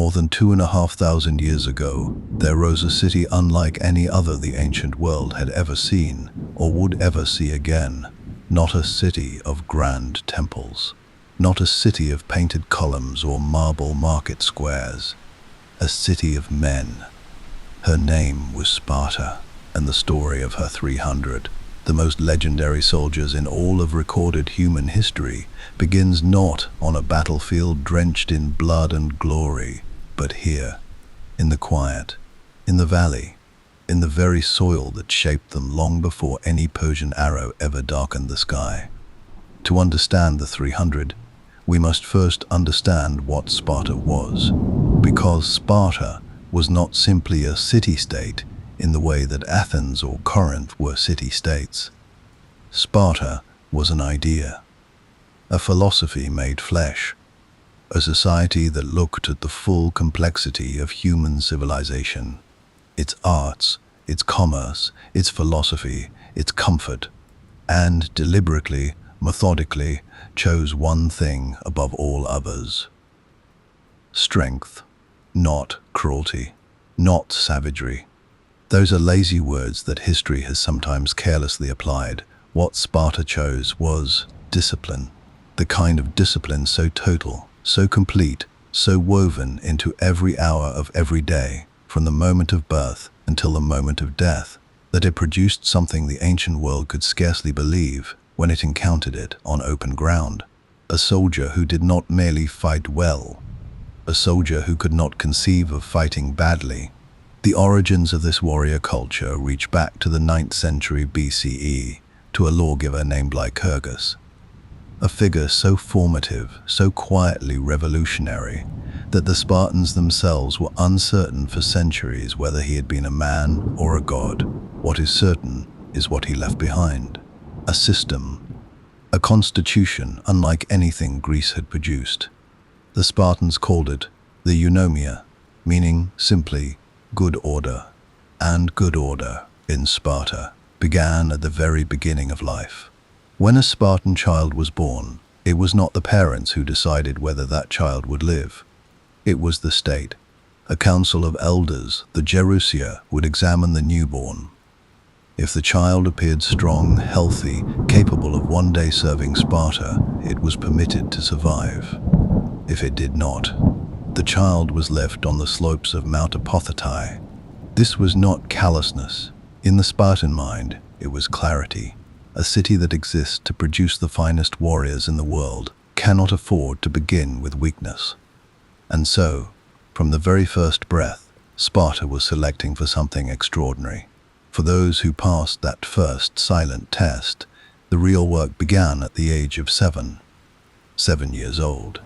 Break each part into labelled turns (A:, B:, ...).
A: More than 2,500 years ago, there rose a city unlike any other the ancient world had ever seen or would ever see again. Not a city of grand temples, not a city of painted columns or marble market squares, a city of men. Her name was Sparta, and the story of her 300, the most legendary soldiers in all of recorded human history, begins not on a battlefield drenched in blood and glory, but here, in the quiet, in the valley, in the very soil that shaped them long before any Persian arrow ever darkened the sky. To understand the 300, we must first understand what Sparta was, because Sparta was not simply a city-state in the way that Athens or Corinth were city-states. Sparta was an idea, a philosophy made flesh, a society that looked at the full complexity of human civilization, its arts, its commerce, its philosophy, its comfort, and deliberately, methodically, chose one thing above all others: strength, not cruelty, not savagery. Those are lazy words that history has sometimes carelessly applied. What Sparta chose was discipline, the kind of discipline so total, so complete, so woven into every hour of every day, from the moment of birth until the moment of death, that it produced something the ancient world could scarcely believe when it encountered it on open ground. A soldier who did not merely fight well, a soldier who could not conceive of fighting badly. The origins of this warrior culture reach back to the 9th century BCE, to a lawgiver named Lycurgus, a figure so formative, so quietly revolutionary, that the Spartans themselves were uncertain for centuries whether he had been a man or a god. What is certain is what he left behind: a system, a constitution unlike anything Greece had produced. The Spartans called it the eunomia, meaning simply good order. And good order, in Sparta, began at the very beginning of life. When a Spartan child was born, it was not the parents who decided whether that child would live. It was the state. A council of elders, the Gerousia, would examine the newborn. If the child appeared strong, healthy, capable of one day serving Sparta, it was permitted to survive. If it did not, the child was left on the slopes of Mount Apothetai. This was not callousness. In the Spartan mind, it was clarity. A city that exists to produce the finest warriors in the world cannot afford to begin with weakness. And so, from the very first breath, Sparta was selecting for something extraordinary. For those who passed that first silent test, the real work began at the age of 7 years old.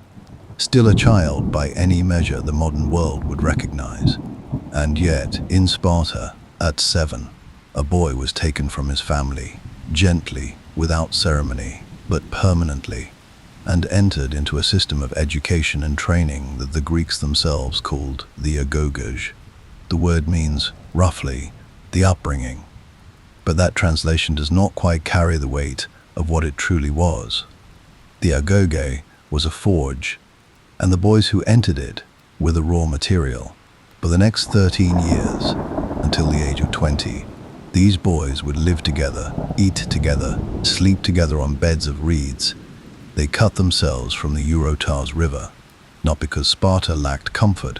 A: Still a child by any measure the modern world would recognize. And yet, in Sparta, at 7, a boy was taken from his family, gently, without ceremony, but permanently, and entered into a system of education and training that the Greeks themselves called the agogage. The word means, roughly, the upbringing. But that translation does not quite carry the weight of what it truly was. The agoge was a forge, and the boys who entered it were the raw material. For the next 13 years, until the age of 20, these boys would live together, eat together, sleep together on beds of reeds. They cut themselves from the Eurotas River, not because Sparta lacked comfort,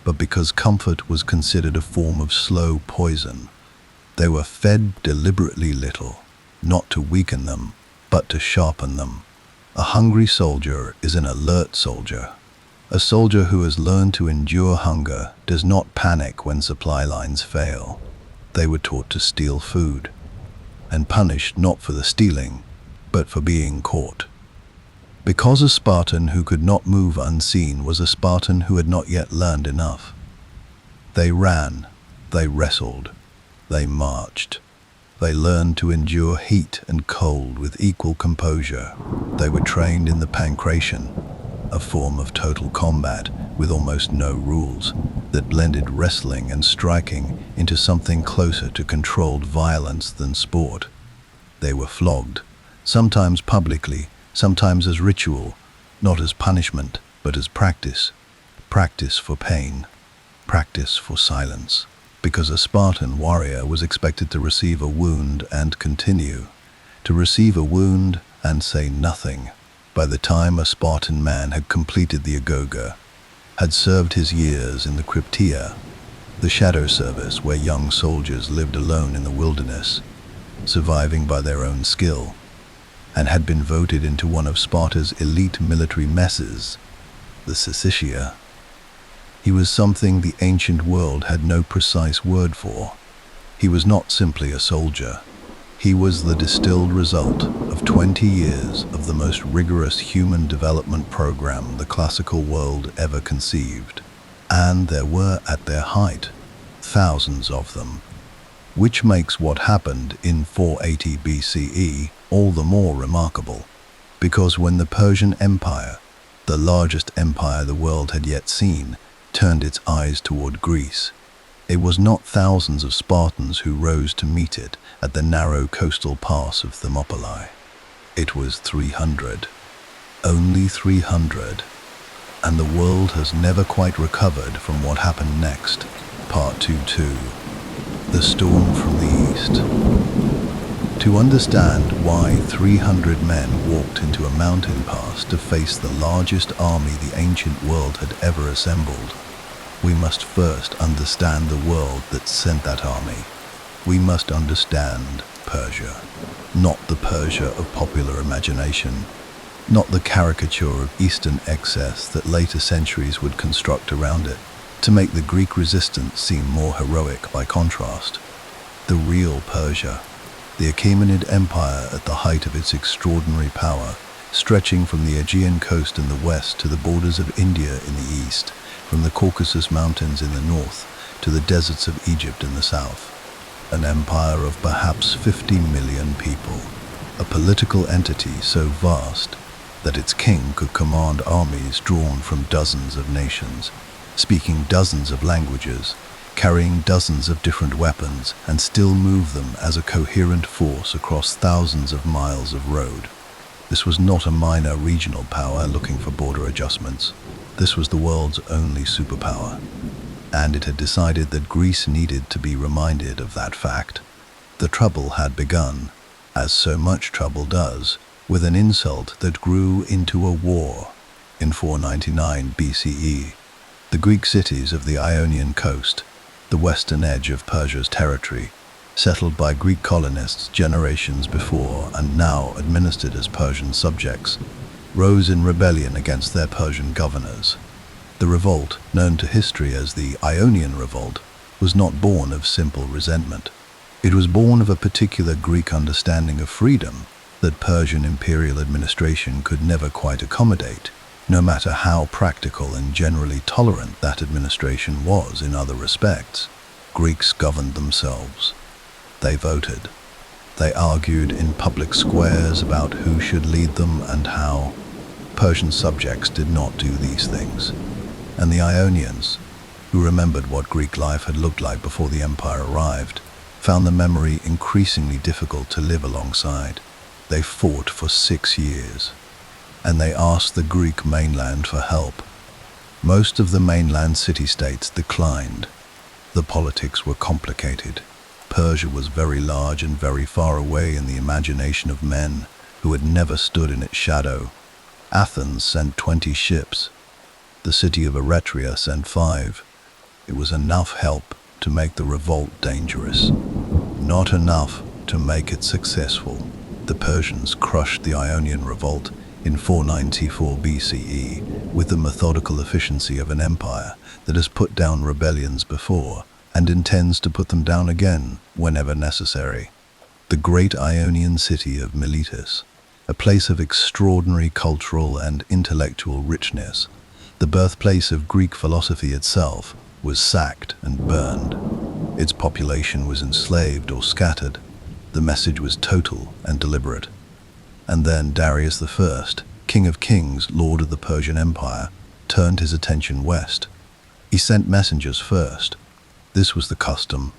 A: but because comfort was considered a form of slow poison. They were fed deliberately little, not to weaken them, but to sharpen them. A hungry soldier is an alert soldier. A soldier who has learned to endure hunger does not panic when supply lines fail. They were taught to steal food, and punished not for the stealing, but for being caught. Because a Spartan who could not move unseen was a Spartan who had not yet learned enough. They ran, they wrestled, they marched. They learned to endure heat and cold with equal composure. They were trained in the pankration, a form of total combat with almost no rules, that blended wrestling and striking into something closer to controlled violence than sport. They were flogged, sometimes publicly, sometimes as ritual, not as punishment, but as practice. practice for pain, practice for silence, because a Spartan warrior was expected to receive a wound and continue, to receive a wound and say nothing. By the time a Spartan man had completed the agoge, had served his years in the Cryptia, the shadow service where young soldiers lived alone in the wilderness, surviving by their own skill, and had been voted into one of Sparta's elite military messes, the Syssitia, he was something the ancient world had no precise word for. He was not simply a soldier. He was the distilled result of 20 years of the most rigorous human development program the classical world ever conceived. And there were, at their height, thousands of them, which makes what happened in 480 BCE all the more remarkable, because when the Persian Empire, the largest empire the world had yet seen, turned its eyes toward Greece, it was not thousands of Spartans who rose to meet it at the narrow coastal pass of Thermopylae. It was 300. Only 300. And the world has never quite recovered from what happened next. Part 2-2. The Storm from the East. To understand why 300 men walked into a mountain pass to face the largest army the ancient world had ever assembled, we must first understand the world that sent that army. We must understand Persia, not the Persia of popular imagination, not the caricature of Eastern excess that later centuries would construct around it to make the Greek resistance seem more heroic by contrast. The real Persia, the Achaemenid Empire at the height of its extraordinary power, stretching from the Aegean coast in the west to the borders of India in the east, from the Caucasus Mountains in the north to the deserts of Egypt in the south. An empire of perhaps 50 million people, a political entity so vast that its king could command armies drawn from dozens of nations, speaking dozens of languages, carrying dozens of different weapons, and still move them as a coherent force across thousands of miles of road. This was not a minor regional power looking for border adjustments. This was the world's only superpower, and it had decided that Greece needed to be reminded of that fact. The trouble had begun, as so much trouble does, with an insult that grew into a war. In 499 BCE, the Greek cities of the Ionian coast, the western edge of Persia's territory, settled by Greek colonists generations before and now administered as Persian subjects, rose in rebellion against their Persian governors. The revolt, known to history as the Ionian Revolt, was not born of simple resentment. It was born of a particular Greek understanding of freedom that Persian imperial administration could never quite accommodate, no matter how practical and generally tolerant that administration was in other respects. Greeks governed themselves. They voted. They argued in public squares about who should lead them and how. Persian subjects did not do these things. And the Ionians, who remembered what Greek life had looked like before the empire arrived, found the memory increasingly difficult to live alongside. They fought for 6 years, and they asked the Greek mainland for help. Most of the mainland city-states declined. The politics were complicated. Persia was very large and very far away in the imagination of men who had never stood in its shadow. Athens sent 20 ships. The city of Eretria sent 5. It was enough help to make the revolt dangerous, not enough to make it successful. The Persians crushed the Ionian Revolt in 494 BCE with the methodical efficiency of an empire that has put down rebellions before and intends to put them down again whenever necessary. The great Ionian city of Miletus, a place of extraordinary cultural and intellectual richness, the birthplace of Greek philosophy itself, was sacked and burned. Its population was enslaved or scattered. The message was total and deliberate. And then Darius I, King of Kings, Lord of the Persian Empire, turned his attention west. He sent messengers first. This was the custom.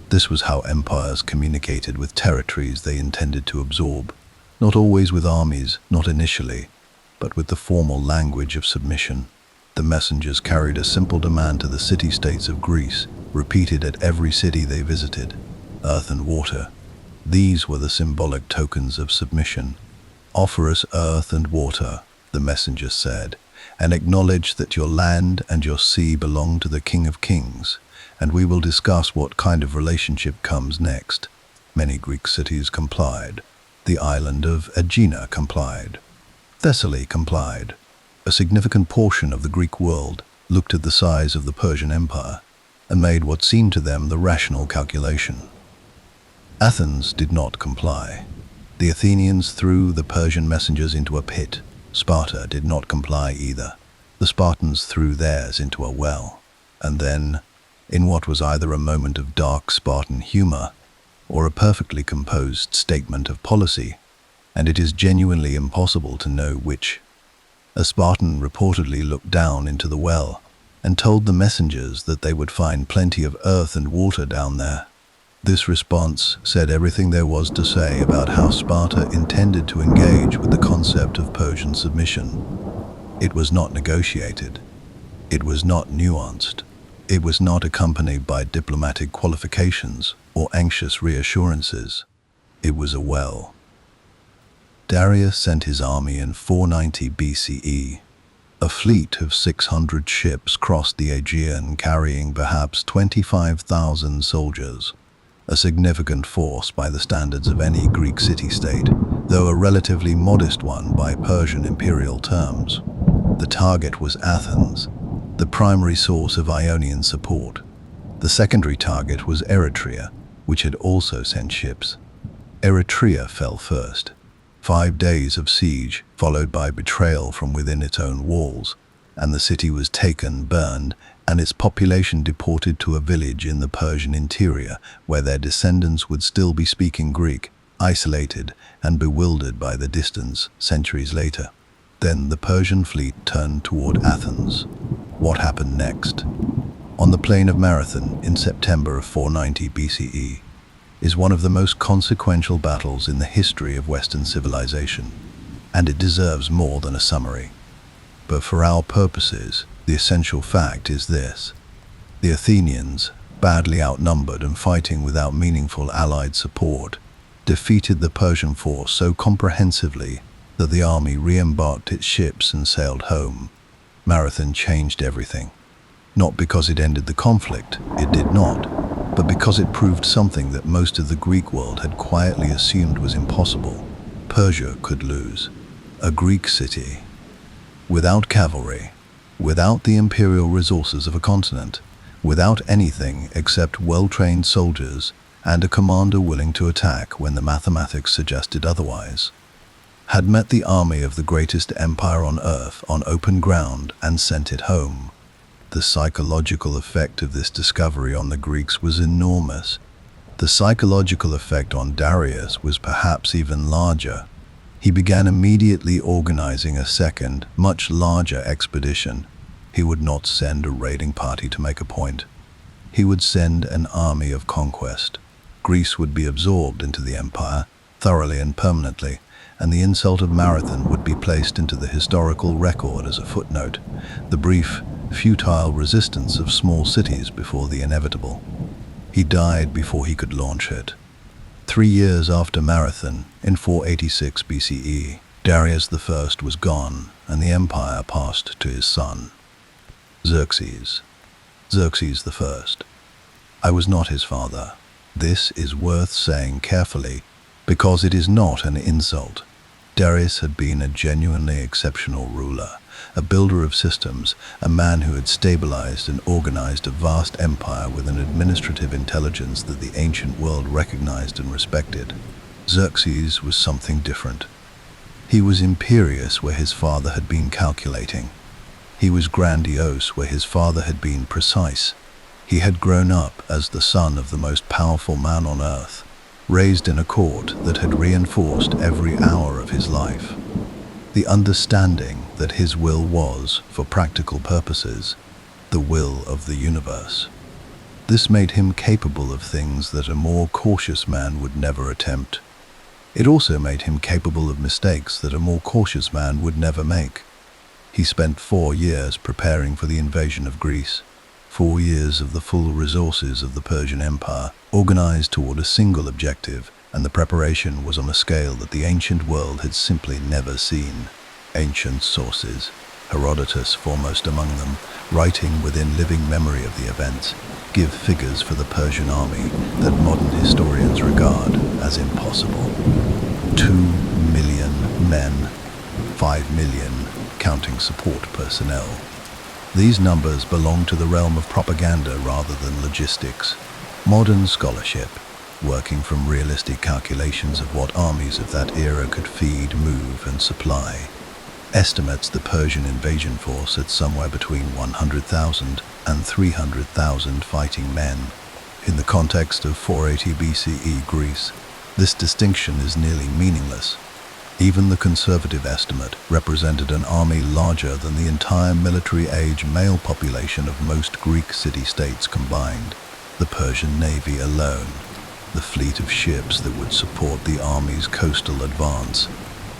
A: This was how empires communicated with territories they intended to absorb. Not always with armies, not initially, but with the formal language of submission. The messengers carried a simple demand to the city-states of Greece, repeated at every city they visited: earth and water. These were the symbolic tokens of submission. "Offer us earth and water," the messengers said, "and acknowledge that your land and your sea belong to the King of Kings, and we will discuss what kind of relationship comes next." Many Greek cities complied. The island of Aegina complied. Thessaly complied. A significant portion of the Greek world looked at the size of the Persian Empire and made what seemed to them the rational calculation. Athens did not comply. The Athenians threw the Persian messengers into a pit. Sparta did not comply either. The Spartans threw theirs into a well. And then, in what was either a moment of dark Spartan humor or a perfectly composed statement of policy, and it is genuinely impossible to know which, a Spartan reportedly looked down into the well and told the messengers that they would find plenty of earth and water down there. This response said everything there was to say about how Sparta intended to engage with the concept of Persian submission. It was not negotiated. It was not nuanced. It was not accompanied by diplomatic qualifications or anxious reassurances. It was a well. Darius sent his army in 490 BCE. A fleet of 600 ships crossed the Aegean carrying perhaps 25,000 soldiers, a significant force by the standards of any Greek city-state, though a relatively modest one by Persian imperial terms. The target was Athens, the primary source of Ionian support. The secondary target was Eretria, which had also sent ships. Eretria fell first. 5 days of siege, followed by betrayal from within its own walls, and the city was taken, burned, and its population deported to a village in the Persian interior, where their descendants would still be speaking Greek, isolated and bewildered by the distance centuries later. Then the Persian fleet turned toward Athens. What happened next? On the plain of Marathon in September of 490 BCE is one of the most consequential battles in the history of Western civilization, and it deserves more than a summary. But for our purposes, the essential fact is this: the Athenians, badly outnumbered and fighting without meaningful allied support, defeated the Persian force so comprehensively that the army re-embarked its ships and sailed home. Marathon changed everything. Not because it ended the conflict, it did not, but because it proved something that most of the Greek world had quietly assumed was impossible. Persia could lose. A Greek city, without cavalry, without the imperial resources of a continent, without anything except well-trained soldiers and a commander willing to attack when the mathematics suggested otherwise, had met the army of the greatest empire on earth on open ground and sent it home. The psychological effect of this discovery on the Greeks was enormous. The psychological effect on Darius was perhaps even larger. He began immediately organizing a second, much larger expedition. He would not send a raiding party to make a point. He would send an army of conquest. Greece would be absorbed into the empire, thoroughly and permanently, and the insult of Marathon would be placed into the historical record as a footnote, the brief, futile resistance of small cities before the inevitable. He died before he could launch it. 3 years after Marathon, in 486 BCE, Darius I was gone, and the empire passed to his son, Xerxes. Xerxes I. I was not his father. This is worth saying carefully, because it is not an insult. Darius had been a genuinely exceptional ruler, a builder of systems, a man who had stabilized and organized a vast empire with an administrative intelligence that the ancient world recognized and respected. Xerxes was something different. He was imperious where his father had been calculating. He was grandiose where his father had been precise. He had grown up as the son of the most powerful man on earth, raised in a court that had reinforced every hour of his life. The understanding that his will was, for practical purposes, the will of the universe. This made him capable of things that a more cautious man would never attempt. It also made him capable of mistakes that a more cautious man would never make. He spent 4 years preparing for the invasion of Greece. 4 years of the full resources of the Persian Empire, organized toward a single objective, and the preparation was on a scale that the ancient world had simply never seen. Ancient sources, Herodotus foremost among them, writing within living memory of the events, give figures for the Persian army that modern historians regard as impossible. 2 million men, 5 million counting support personnel. These numbers belong to the realm of propaganda rather than logistics. Modern scholarship, working from realistic calculations of what armies of that era could feed, move, and supply, estimates the Persian invasion force at somewhere between 100,000 and 300,000 fighting men. In the context of 480 BCE Greece, this distinction is nearly meaningless. Even the conservative estimate represented an army larger than the entire military-age male population of most Greek city-states combined. The Persian navy alone, the fleet of ships that would support the army's coastal advance,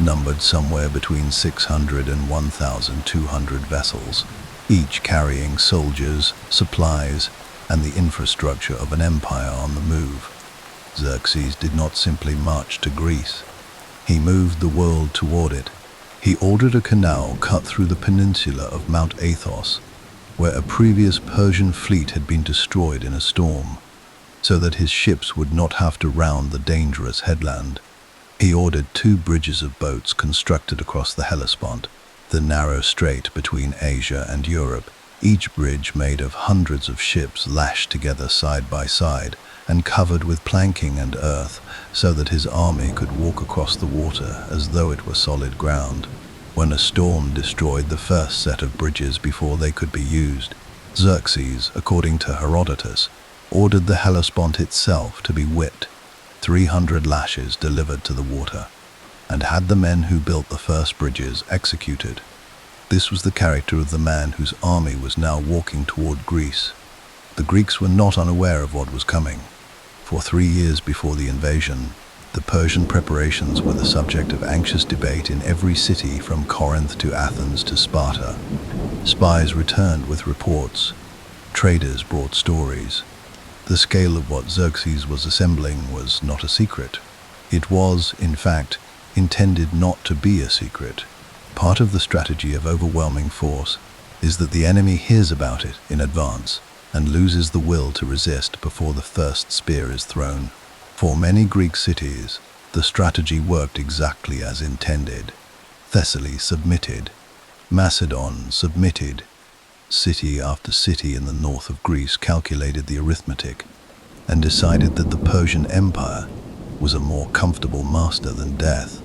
A: numbered somewhere between 600 and 1,200 vessels, each carrying soldiers, supplies, and the infrastructure of an empire on the move. Xerxes did not simply march to Greece. He moved the world toward it. He ordered a canal cut through the peninsula of Mount Athos, where a previous Persian fleet had been destroyed in a storm, so that his ships would not have to round the dangerous headland. He ordered 2 bridges of boats constructed across the Hellespont, the narrow strait between Asia and Europe, each bridge made of hundreds of ships lashed together side by side and covered with planking and earth, so that his army could walk across the water as though it were solid ground. When a storm destroyed the first set of bridges before they could be used, Xerxes, according to Herodotus, ordered the Hellespont itself to be whipped, 300 lashes delivered to the water, and had the men who built the first bridges executed. This was the character of the man whose army was now walking toward Greece. The Greeks were not unaware of what was coming. For 3 years before the invasion, the Persian preparations were the subject of anxious debate in every city from Corinth to Athens to Sparta. Spies returned with reports. Traders brought stories. The scale of what Xerxes was assembling was not a secret. It was, in fact, intended not to be a secret. Part of the strategy of overwhelming force is that the enemy hears about it in advance and loses the will to resist before the first spear is thrown. For many Greek cities, the strategy worked exactly as intended. Thessaly submitted. Macedon submitted. City after city in the north of Greece calculated the arithmetic and decided that the Persian Empire was a more comfortable master than death.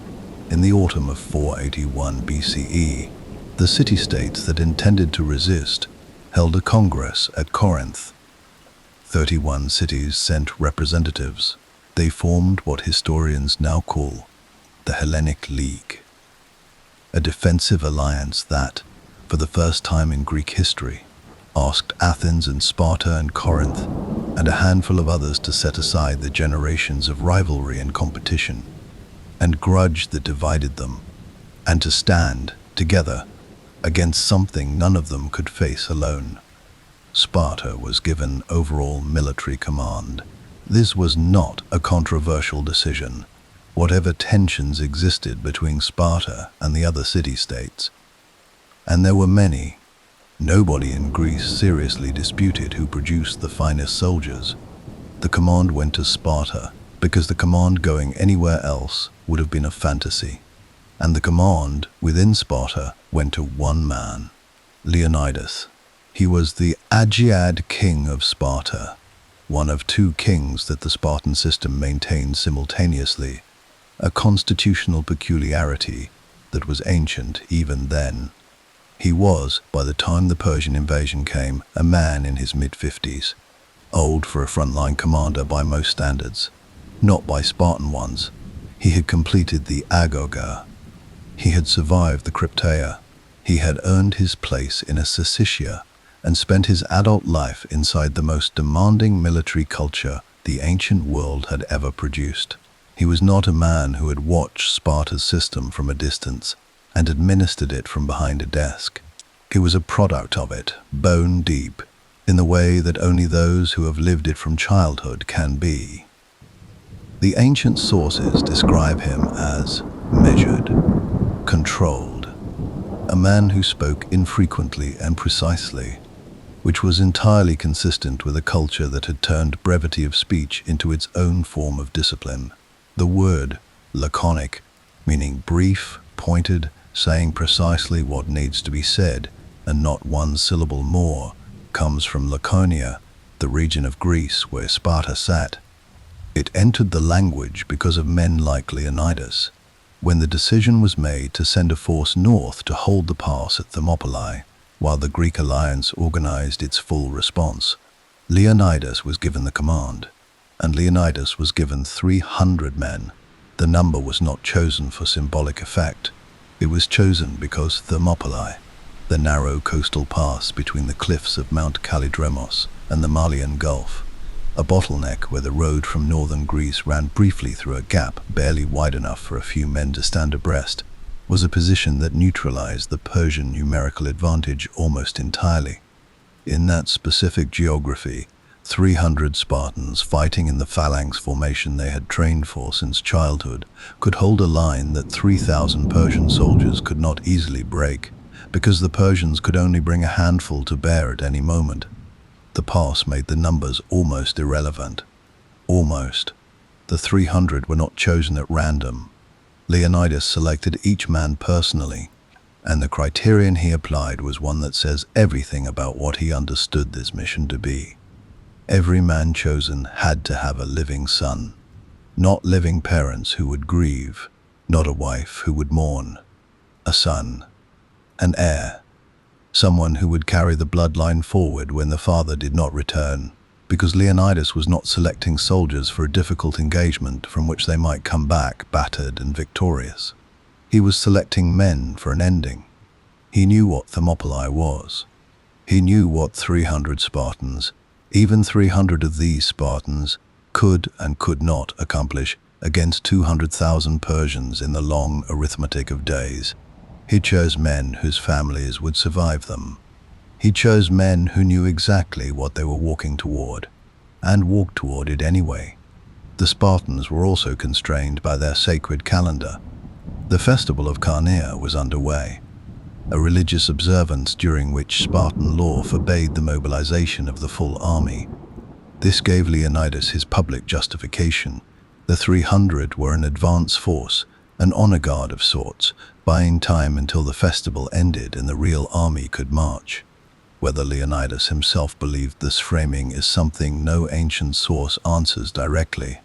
A: In the autumn of 481 BCE, the city-states that intended to resist held a congress at Corinth. 31 cities sent representatives. They formed what historians now call the Hellenic League, a defensive alliance that, for the first time in Greek history, asked Athens and Sparta and Corinth and a handful of others to set aside the generations of rivalry and competition and grudge that divided them, and to stand together against something none of them could face alone. Sparta was given overall military command. This was not a controversial decision, whatever tensions existed between Sparta and the other city-states. And there were many. Nobody in Greece seriously disputed who produced the finest soldiers. The command went to Sparta because the command going anywhere else would have been a fantasy. And the command within Sparta went to one man, Leonidas. He was the Aegead king of Sparta, one of 2 kings that the Spartan system maintained simultaneously, a constitutional peculiarity that was ancient even then. He was, by the time the Persian invasion came, a man in his mid-50s, old for a frontline commander by most standards, not by Spartan ones. He had completed the Agorga. He had survived the Crypteia. He had earned his place in a Syssitia and spent his adult life inside the most demanding military culture the ancient world had ever produced. He was not a man who had watched Sparta's system from a distance and administered it from behind a desk. He was a product of it, bone deep, in the way that only those who have lived it from childhood can be. The ancient sources describe him as measured, controlled, a man who spoke infrequently and precisely, which was entirely consistent with a culture that had turned brevity of speech into its own form of discipline. The word laconic, meaning brief, pointed, saying precisely what needs to be said, and not one syllable more, comes from Laconia, the region of Greece where Sparta sat. It entered the language because of men like Leonidas. When the decision was made to send a force north to hold the pass at Thermopylae, while the Greek alliance organized its full response, Leonidas was given the command, and Leonidas was given 300 men. The number was not chosen for symbolic effect. It was chosen because Thermopylae, the narrow coastal pass between the cliffs of Mount Kallidremos and the Malian Gulf, a bottleneck where the road from northern Greece ran briefly through a gap barely wide enough for a few men to stand abreast, was a position that neutralized the Persian numerical advantage almost entirely. In that specific geography, 300 Spartans fighting in the phalanx formation they had trained for since childhood could hold a line that 3,000 Persian soldiers could not easily break, because the Persians could only bring a handful to bear at any moment. The pass made the numbers almost irrelevant. Almost. The 300 were not chosen at random. Leonidas selected each man personally, and the criterion he applied was one that says everything about what he understood this mission to be. Every man chosen had to have a living son, not living parents who would grieve, not a wife who would mourn, a son, an heir, someone who would carry the bloodline forward when the father did not return, because Leonidas was not selecting soldiers for a difficult engagement from which they might come back battered and victorious. He was selecting men for an ending. He knew what Thermopylae was. He knew what 300 Spartans, even 300 of these Spartans, could and could not accomplish against 200,000 Persians in the long arithmetic of days. He chose men whose families would survive them. He chose men who knew exactly what they were walking toward, and walked toward it anyway. The Spartans were also constrained by their sacred calendar. The festival of Carnea was underway, a religious observance during which Spartan law forbade the mobilization of the full army. This gave Leonidas his public justification. The 300 were an advance force, an honor guard of sorts, buying time until the festival ended and the real army could march. Whether Leonidas himself believed this framing is something no ancient source answers directly.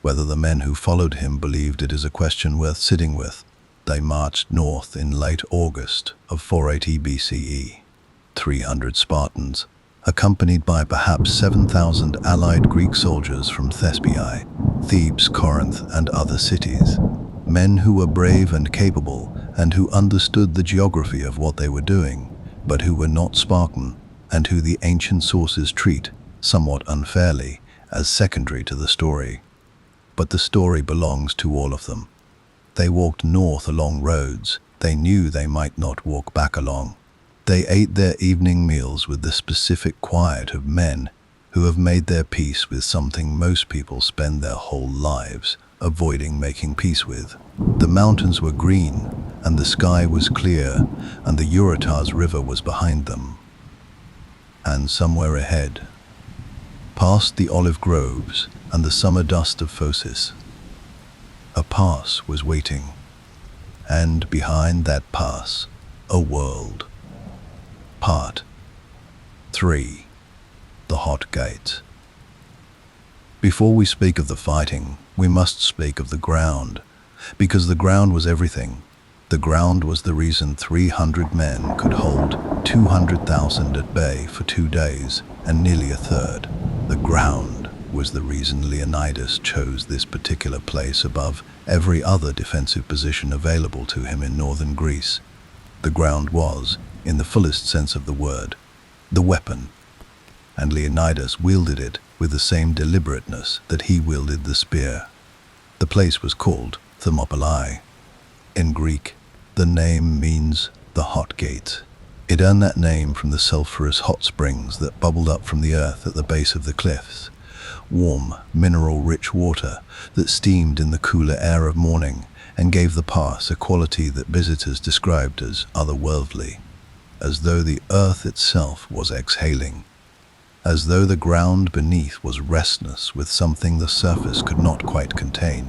A: Whether the men who followed him believed it is a question worth sitting with. They marched north in late August of 480 BCE. 300 Spartans, accompanied by perhaps 7,000 allied Greek soldiers from Thespiae, Thebes, Corinth, and other cities. Men who were brave and capable, and who understood the geography of what they were doing, but who were not Spartan, and who the ancient sources treat, somewhat unfairly, as secondary to the story. But the story belongs to all of them. They walked north along roads they knew they might not walk back along. They ate their evening meals with the specific quiet of men who have made their peace with something most people spend their whole lives avoiding making peace with. The mountains were green, and the sky was clear, and the Eurotas River was behind them. And somewhere ahead, past the olive groves and the summer dust of Phocis, a pass was waiting, and behind that pass, a world. Part 3. The Hot Gates. Before we speak of the fighting, we must speak of the ground, because the ground was everything. The ground was the reason 300 men could hold 200,000 at bay for 2 days, and nearly a third. The ground was the reason Leonidas chose this particular place above every other defensive position available to him in northern Greece. The ground was, in the fullest sense of the word, the weapon, and Leonidas wielded it with the same deliberateness that he wielded the spear. The place was called Thermopylae. In Greek, The name means the hot gate. It earned that name from the sulfurous hot springs that bubbled up from the earth at the base of the cliffs. Warm, mineral-rich water that steamed in the cooler air of morning and gave the pass a quality that visitors described as otherworldly, as though the earth itself was exhaling, as though the ground beneath was restless with something the surface could not quite contain.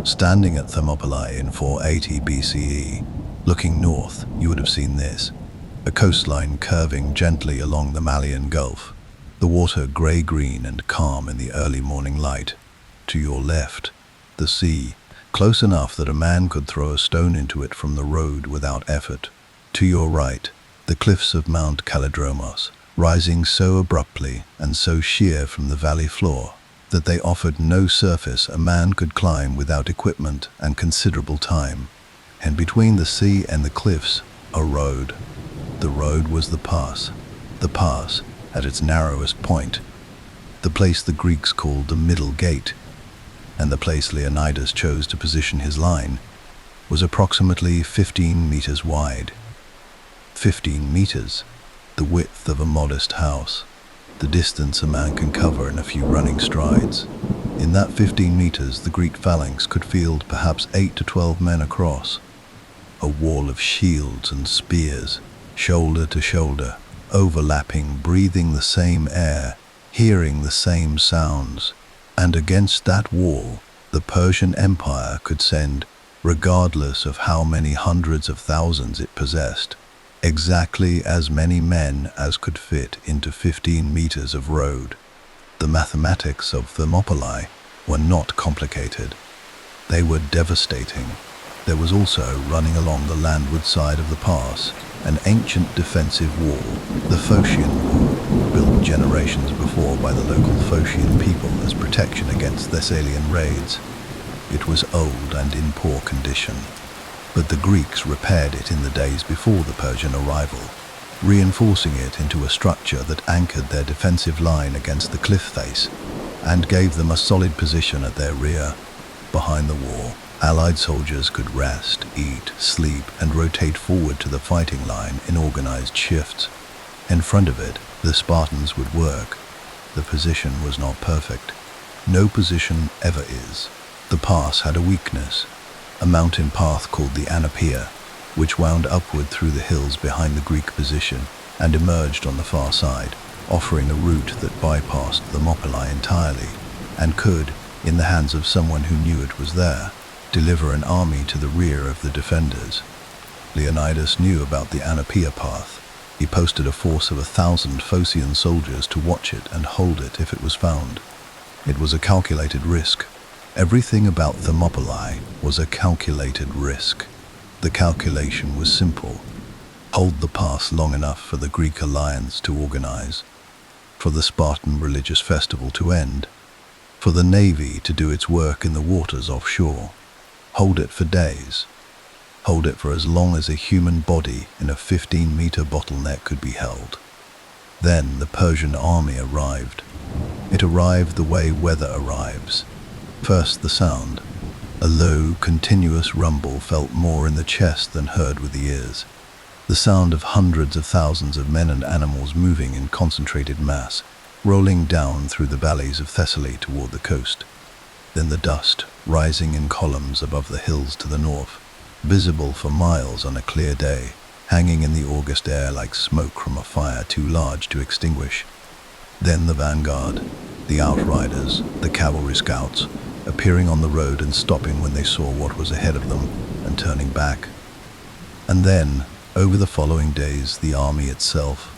A: Standing at Thermopylae in 480 BCE, looking north, you would have seen this: a coastline curving gently along the Malian Gulf, the water grey-green and calm in the early morning light. To your left, the sea, close enough that a man could throw a stone into it from the road without effort. To your right, the cliffs of Mount Calidromos, rising so abruptly and so sheer from the valley floor that they offered no surface a man could climb without equipment and considerable time. And between the sea and the cliffs, a road. The road was the pass. The pass, at its narrowest point, the place the Greeks called the Middle Gate, and the place Leonidas chose to position his line, was approximately 15 meters wide. 15 meters, the width of a modest house, the distance a man can cover in a few running strides. In that 15 meters, the Greek phalanx could field perhaps 8 to 12 men across. A wall of shields and spears, shoulder to shoulder, overlapping, breathing the same air, hearing the same sounds. And against that wall, the Persian Empire could send, regardless of how many hundreds of thousands it possessed, exactly as many men as could fit into 15 meters of road. The mathematics of Thermopylae were not complicated. They were devastating. There was also, running along the landward side of the pass, an ancient defensive wall, the Phocian Wall, built generations before by the local Phocian people as protection against Thessalian raids. It was old and in poor condition, but the Greeks repaired it in the days before the Persian arrival, reinforcing it into a structure that anchored their defensive line against the cliff face and gave them a solid position at their rear. Behind the wall, Allied soldiers could rest, eat, sleep, and rotate forward to the fighting line in organized shifts. In front of it, the Spartans would work. The position was not perfect. No position ever is. The pass had a weakness, a mountain path called the Anapia, which wound upward through the hills behind the Greek position and emerged on the far side, offering a route that bypassed Thermopylae entirely and could, in the hands of someone who knew it was there, deliver an army to the rear of the defenders. Leonidas knew about the Anapia path. He posted a force of 1,000 Phocian soldiers to watch it and hold it if it was found. It was a calculated risk. Everything about Thermopylae was a calculated risk. The calculation was simple. Hold the pass long enough for the Greek alliance to organize, for the Spartan religious festival to end, for the navy to do its work in the waters offshore. Hold it for days. Hold it for as long as a human body in a 15-meter bottleneck could be held. Then the Persian army arrived. It arrived the way weather arrives. First the sound. A low, continuous rumble felt more in the chest than heard with the ears. The sound of hundreds of thousands of men and animals moving in concentrated mass, rolling down through the valleys of Thessaly toward the coast. Then the dust, rising in columns above the hills to the north, visible for miles on a clear day, hanging in the August air like smoke from a fire too large to extinguish. Then the vanguard, the outriders, the cavalry scouts, appearing on the road and stopping when they saw what was ahead of them and turning back. And then, over the following days, the army itself.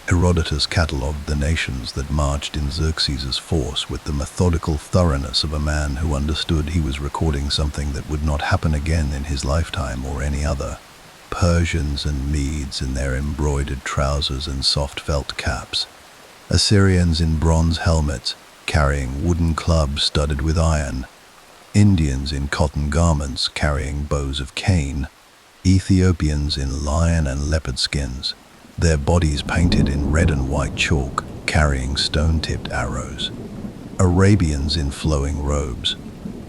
A: Herodotus catalogued the nations that marched in Xerxes' force with the methodical thoroughness of a man who understood he was recording something that would not happen again in his lifetime or any other. Persians and Medes in their embroidered trousers and soft felt caps. Assyrians in bronze helmets, carrying wooden clubs studded with iron. Indians in cotton garments carrying bows of cane. Ethiopians in lion and leopard skins, their bodies painted in red and white chalk, carrying stone-tipped arrows. Arabians in flowing robes,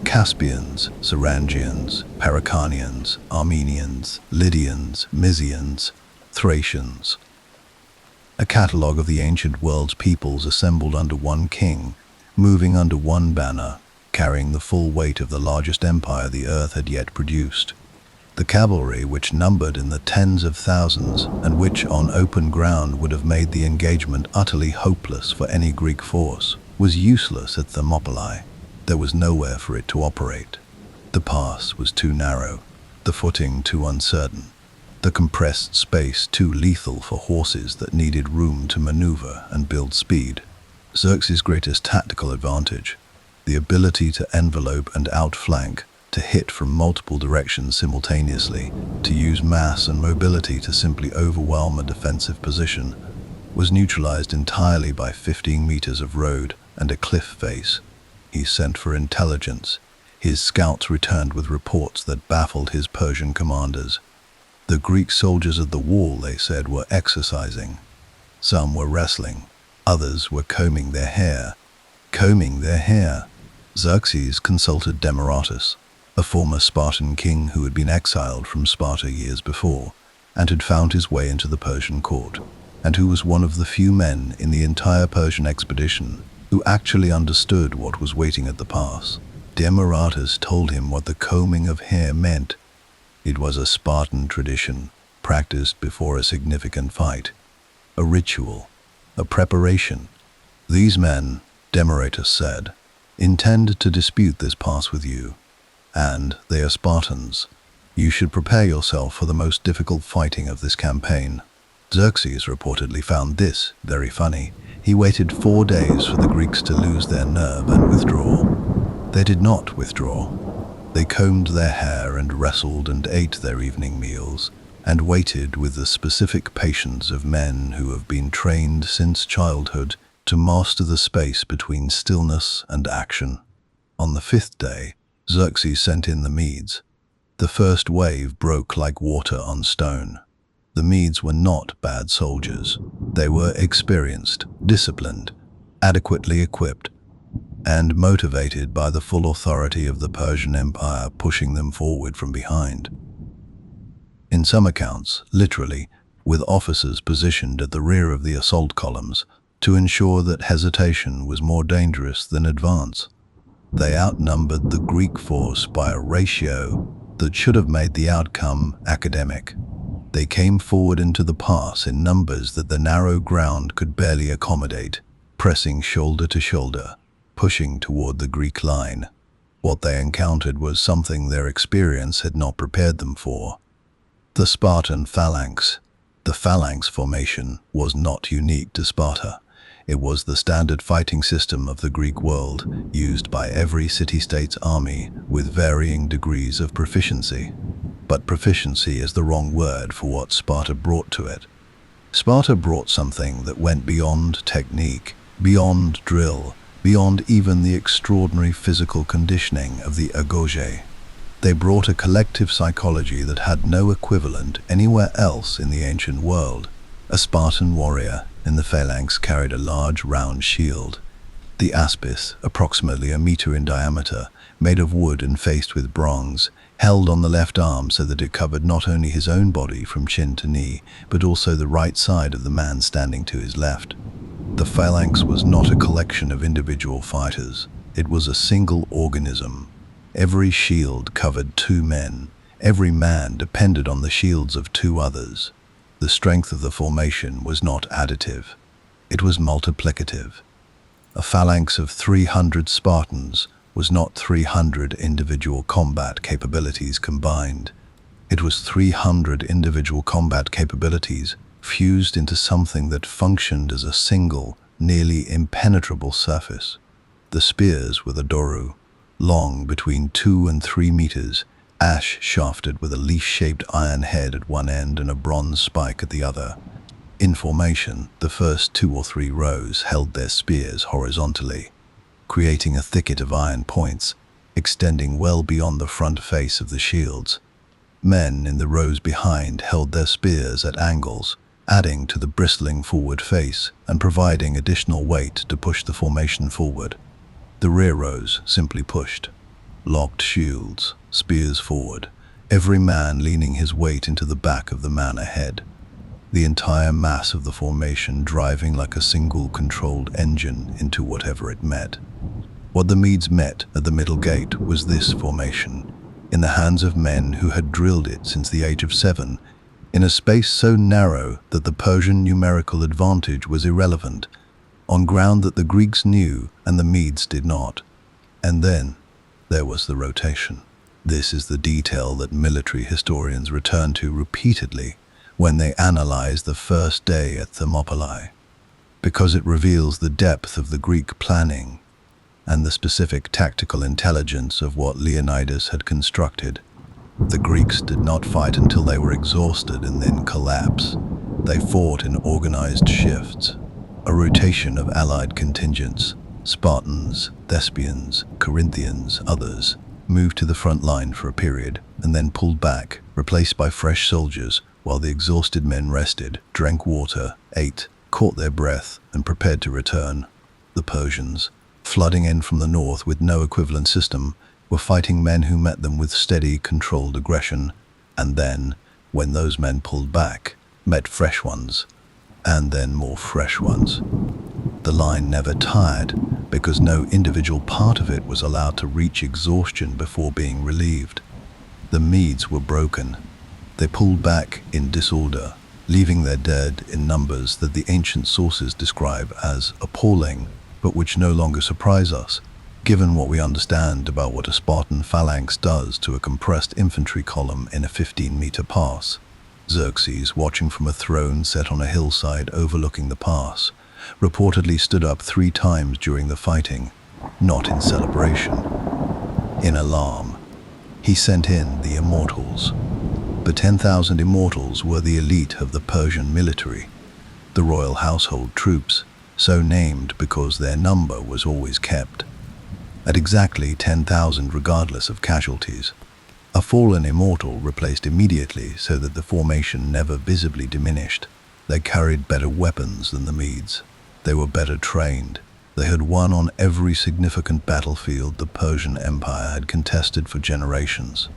A: Caspians, Sarangians, Paracanians, Armenians, Lydians, Mysians, Thracians. A catalogue of the ancient world's peoples assembled under one king, moving under one banner, carrying the full weight of the largest empire the earth had yet produced. The cavalry, which numbered in the tens of thousands, and which on open ground would have made the engagement utterly hopeless for any Greek force, was useless at Thermopylae. There was nowhere for it to operate. The pass was too narrow, the footing too uncertain, the compressed space too lethal for horses that needed room to maneuver and build speed. Xerxes' greatest tactical advantage, the ability to envelope and outflank, to hit from multiple directions simultaneously, to use mass and mobility to simply overwhelm a defensive position, was neutralized entirely by 15 meters of road and a cliff face. He sent for intelligence. His scouts returned with reports that baffled his Persian commanders. The Greek soldiers at the wall, they said, were exercising. Some were wrestling. Others were combing their hair. Combing their hair. Xerxes consulted Demaratus, a former Spartan king who had been exiled from Sparta years before, and had found his way into the Persian court, and who was one of the few men in the entire Persian expedition who actually understood what was waiting at the pass. Demaratus told him what the combing of hair meant. It was a Spartan tradition, practiced before a significant fight, a ritual, a preparation. These men, Demaratus said, intend to dispute this pass with you, and they are Spartans. You should prepare yourself for the most difficult fighting of this campaign. Xerxes reportedly found this very funny. He waited 4 days for the Greeks to lose their nerve and withdraw. They did not withdraw. They combed their hair and wrestled and ate their evening meals, and waited with the specific patience of men who have been trained since childhood to master the space between stillness and action. On the 5th day, Xerxes sent in the Medes. The first wave broke like water on stone. The Medes were not bad soldiers. They were experienced, disciplined, adequately equipped, and motivated by the full authority of the Persian Empire pushing them forward from behind. In some accounts, literally, with officers positioned at the rear of the assault columns to ensure that hesitation was more dangerous than advance. They outnumbered the Greek force by a ratio that should have made the outcome academic. They came forward into the pass in numbers that the narrow ground could barely accommodate, pressing shoulder to shoulder, pushing toward the Greek line. What they encountered was something their experience had not prepared them for. The Spartan phalanx. The phalanx formation was not unique to Sparta. It was the standard fighting system of the Greek world, used by every city-state's army with varying degrees of proficiency. But proficiency is the wrong word for what Sparta brought to it. Sparta brought something that went beyond technique, beyond drill, beyond even the extraordinary physical conditioning of the agoge. They brought a collective psychology that had no equivalent anywhere else in the ancient world. A Spartan warrior in the phalanx carried a large round shield. The aspis, approximately a meter in diameter, made of wood and faced with bronze, held on the left arm so that it covered not only his own body from chin to knee, but also the right side of the man standing to his left. The phalanx was not a collection of individual fighters. It was a single organism. Every shield covered 2 men. Every man depended on the shields of 2 others. The strength of the formation was not additive. It was multiplicative. A phalanx of 300 Spartans was not 300 individual combat capabilities combined. It was 300 individual combat capabilities fused into something that functioned as a single, nearly impenetrable surface. The spears were the doru, long between 2 and 3 meters, ash-shafted with a leaf-shaped iron head at one end and a bronze spike at the other. In formation, the first 2 or 3 rows held their spears horizontally, creating a thicket of iron points, extending well beyond the front face of the shields. Men in the rows behind held their spears at angles, adding to the bristling forward face and providing additional weight to push the formation forward. The rear rows simply pushed. locked shields, spears forward, every man leaning his weight into the back of the man ahead. The entire mass of the formation driving like a single controlled engine into whatever it met. What the Medes met at the middle gate was this formation, in the hands of men who had drilled it since the age of 7, in a space so narrow that the Persian numerical advantage was irrelevant, on ground that the Greeks knew and the Medes did not. And then there was the rotation. This is the detail that military historians return to repeatedly when they analyze the first day at Thermopylae, because it reveals the depth of the Greek planning and the specific tactical intelligence of what Leonidas had constructed. The Greeks did not fight until they were exhausted and then collapse. They fought in organized shifts, a rotation of allied contingents. Spartans, Thespians, Corinthians, others moved to the front line for a period and then pulled back, replaced by fresh soldiers, while the exhausted men rested, drank water, ate, caught their breath, and prepared to return. The Persians, flooding in from the north with no equivalent system, were fighting men who met them with steady, controlled aggression, and then, when those men pulled back, met fresh ones, and then more fresh ones. The line never tired, because no individual part of it was allowed to reach exhaustion before being relieved. The Medes were broken. They pulled back in disorder, leaving their dead in numbers that the ancient sources describe as appalling, but which no longer surprise us, given what we understand about what a Spartan phalanx does to a compressed infantry column in a 15-meter pass. Xerxes, watching from a throne set on a hillside overlooking the pass, reportedly stood up 3 times during the fighting, not in celebration. In alarm, he sent in the immortals. The 10,000 immortals were the elite of the Persian military, the royal household troops, so named because their number was always kept at exactly 10,000 regardless of casualties. A fallen immortal replaced immediately so that the formation never visibly diminished. They carried better weapons than the Medes. They were better trained. They had won on every significant battlefield the Persian Empire had contested for generations.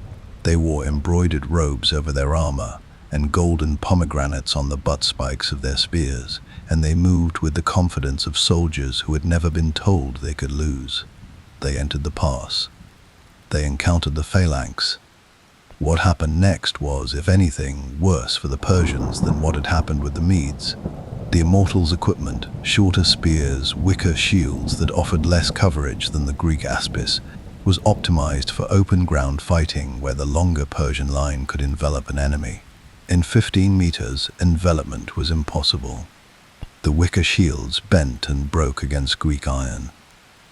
A: They wore embroidered robes over their armor and golden pomegranates on the butt spikes of their spears, and they moved with the confidence of soldiers who had never been told they could lose. They entered the pass. They encountered the phalanx. What happened next was, if anything, worse for the Persians than what had happened with the Medes. The immortals' equipment, shorter spears, wicker shields that offered less coverage than the Greek aspis, was optimized for open ground fighting where the longer Persian line could envelop an enemy. In 15 meters, envelopment was impossible. The wicker shields bent and broke against Greek iron.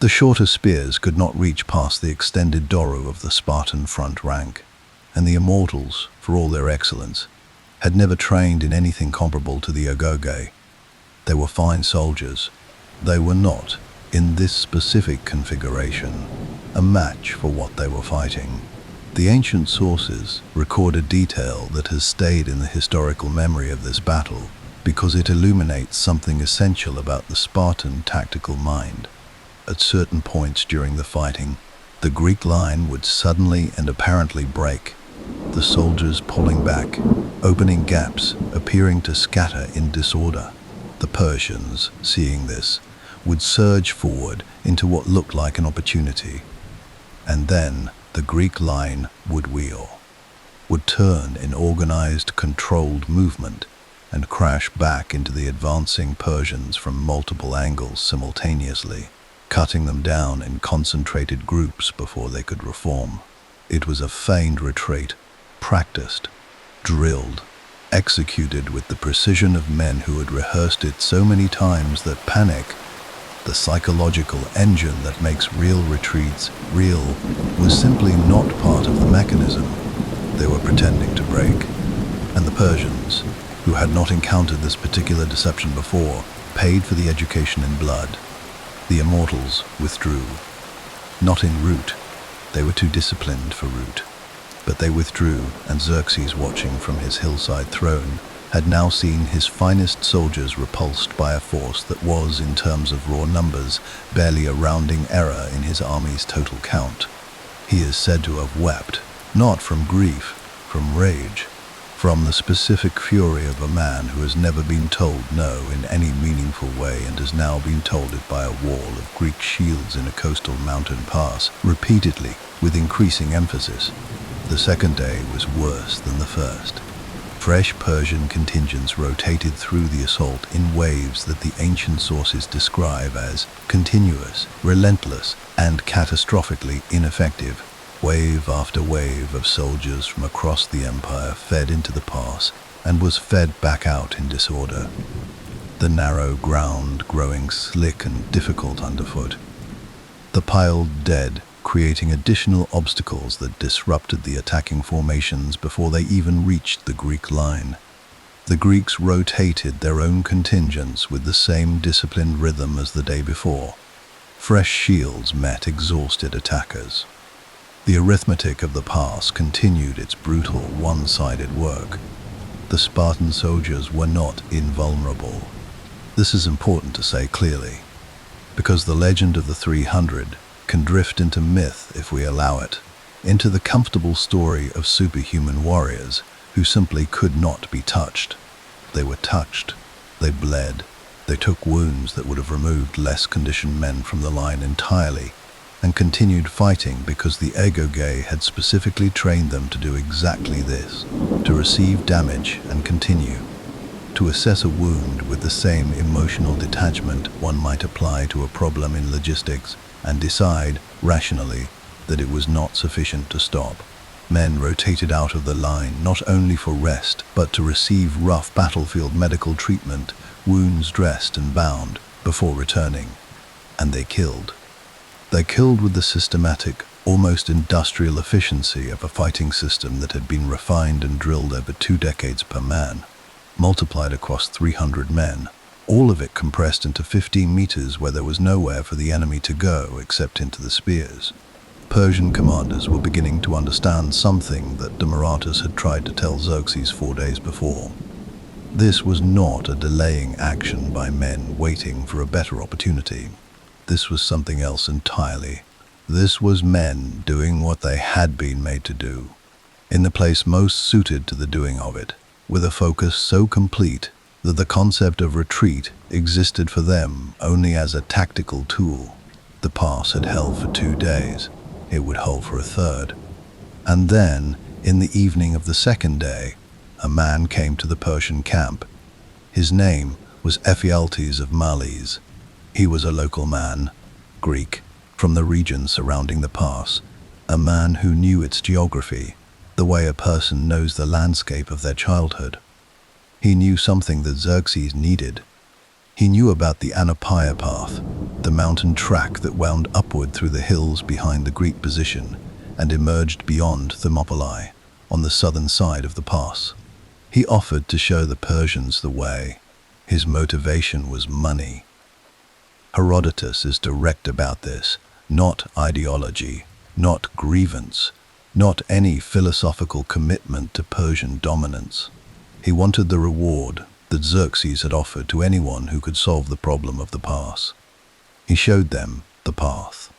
A: The shorter spears could not reach past the extended doro of the Spartan front rank, and the immortals, for all their excellence, had never trained in anything comparable to the agoge. They were fine soldiers. They were not, in this specific configuration, a match for what they were fighting. The ancient sources record a detail that has stayed in the historical memory of this battle because it illuminates something essential about the Spartan tactical mind. At certain points during the fighting, the Greek line would suddenly and apparently break, the soldiers pulling back, opening gaps, appearing to scatter in disorder. The Persians, seeing this, would surge forward into what looked like an opportunity. And then the Greek line would wheel, would turn in organized, controlled movement, and crash back into the advancing Persians from multiple angles simultaneously, cutting them down in concentrated groups before they could reform. It was a feigned retreat, practiced, drilled, executed with the precision of men who had rehearsed it so many times that panic, the psychological engine that makes real retreats real, was simply not part of the mechanism they were pretending to break. And the Persians, who had not encountered this particular deception before, paid for the education in blood. The immortals withdrew. Not in route. They were too disciplined for route. But they withdrew, and Xerxes, watching from his hillside throne, had now seen his finest soldiers repulsed by a force that was, in terms of raw numbers, barely a rounding error in his army's total count. He is said to have wept, not from grief, from rage, from the specific fury of a man who has never been told no in any meaningful way and has now been told it by a wall of Greek shields in a coastal mountain pass, repeatedly, with increasing emphasis. The second day was worse than the first. Fresh Persian contingents rotated through the assault in waves that the ancient sources describe as continuous, relentless, and catastrophically ineffective. Wave after wave of soldiers from across the empire fed into the pass and was fed back out in disorder, the narrow ground growing slick and difficult underfoot. The piled dead creating additional obstacles that disrupted the attacking formations before they even reached the Greek line. The Greeks rotated their own contingents with the same disciplined rhythm as the day before. Fresh shields met exhausted attackers. The arithmetic of the pass continued its brutal, one-sided work. The Spartan soldiers were not invulnerable. This is important to say clearly, because the legend of the 300 can drift into myth if we allow it, into the comfortable story of superhuman warriors who simply could not be touched. They were touched, they bled, they took wounds that would have removed less conditioned men from the line entirely, and continued fighting because the ego-gay had specifically trained them to do exactly this, to receive damage and continue. To assess a wound with the same emotional detachment one might apply to a problem in logistics, and decide, rationally, that it was not sufficient to stop. Men rotated out of the line not only for rest, but to receive rough battlefield medical treatment, wounds dressed and bound, before returning. And they killed. They killed with the systematic, almost industrial efficiency of a fighting system that had been refined and drilled over 2 decades per man, multiplied across 300 men, all of it compressed into 15 meters where there was nowhere for the enemy to go except into the spears. Persian commanders were beginning to understand something that Demaratus had tried to tell Xerxes 4 days before. This was not a delaying action by men waiting for a better opportunity. This was something else entirely. This was men doing what they had been made to do, in the place most suited to the doing of it, with a focus so complete that the concept of retreat existed for them only as a tactical tool. The pass had held for 2 days. It would hold for a third. And then, in the evening of the second day, a man came to the Persian camp. His name was Ephialtes of Males. He was a local man, Greek, from the region surrounding the pass, a man who knew its geography, the way a person knows the landscape of their childhood. He knew something that Xerxes needed. He knew about the Thermopylae path, the mountain track that wound upward through the hills behind the Greek position and emerged beyond Thermopylae, on the southern side of the pass. He offered to show the Persians the way. His motivation was money. Herodotus is direct about this, not ideology, not grievance, not any philosophical commitment to Persian dominance. He wanted the reward that Xerxes had offered to anyone who could solve the problem of the pass. He showed them the path.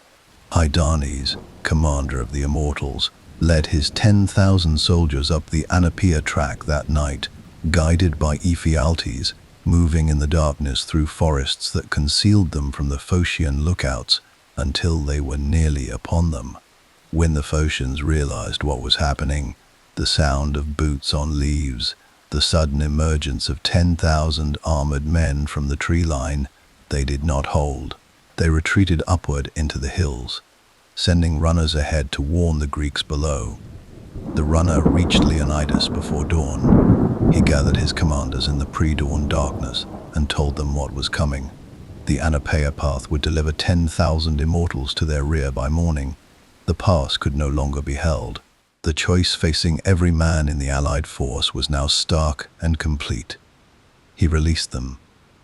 A: Hydarnes, commander of the Immortals, led his 10,000 soldiers up the Thermopylae track that night, guided by Ephialtes, moving in the darkness through forests that concealed them from the Phocian lookouts until they were nearly upon them. When the Phocians realized what was happening, the sound of boots on leaves, the sudden emergence of 10,000 armored men from the tree line, they did not hold. They retreated upward into the hills, sending runners ahead to warn the Greeks below. The runner reached Leonidas before dawn. He gathered his commanders in the pre-dawn darkness and told them what was coming. The Thermopylae path would deliver 10,000 immortals to their rear by morning. The pass could no longer be held. The choice facing every man in the allied force was now stark and complete. He released them.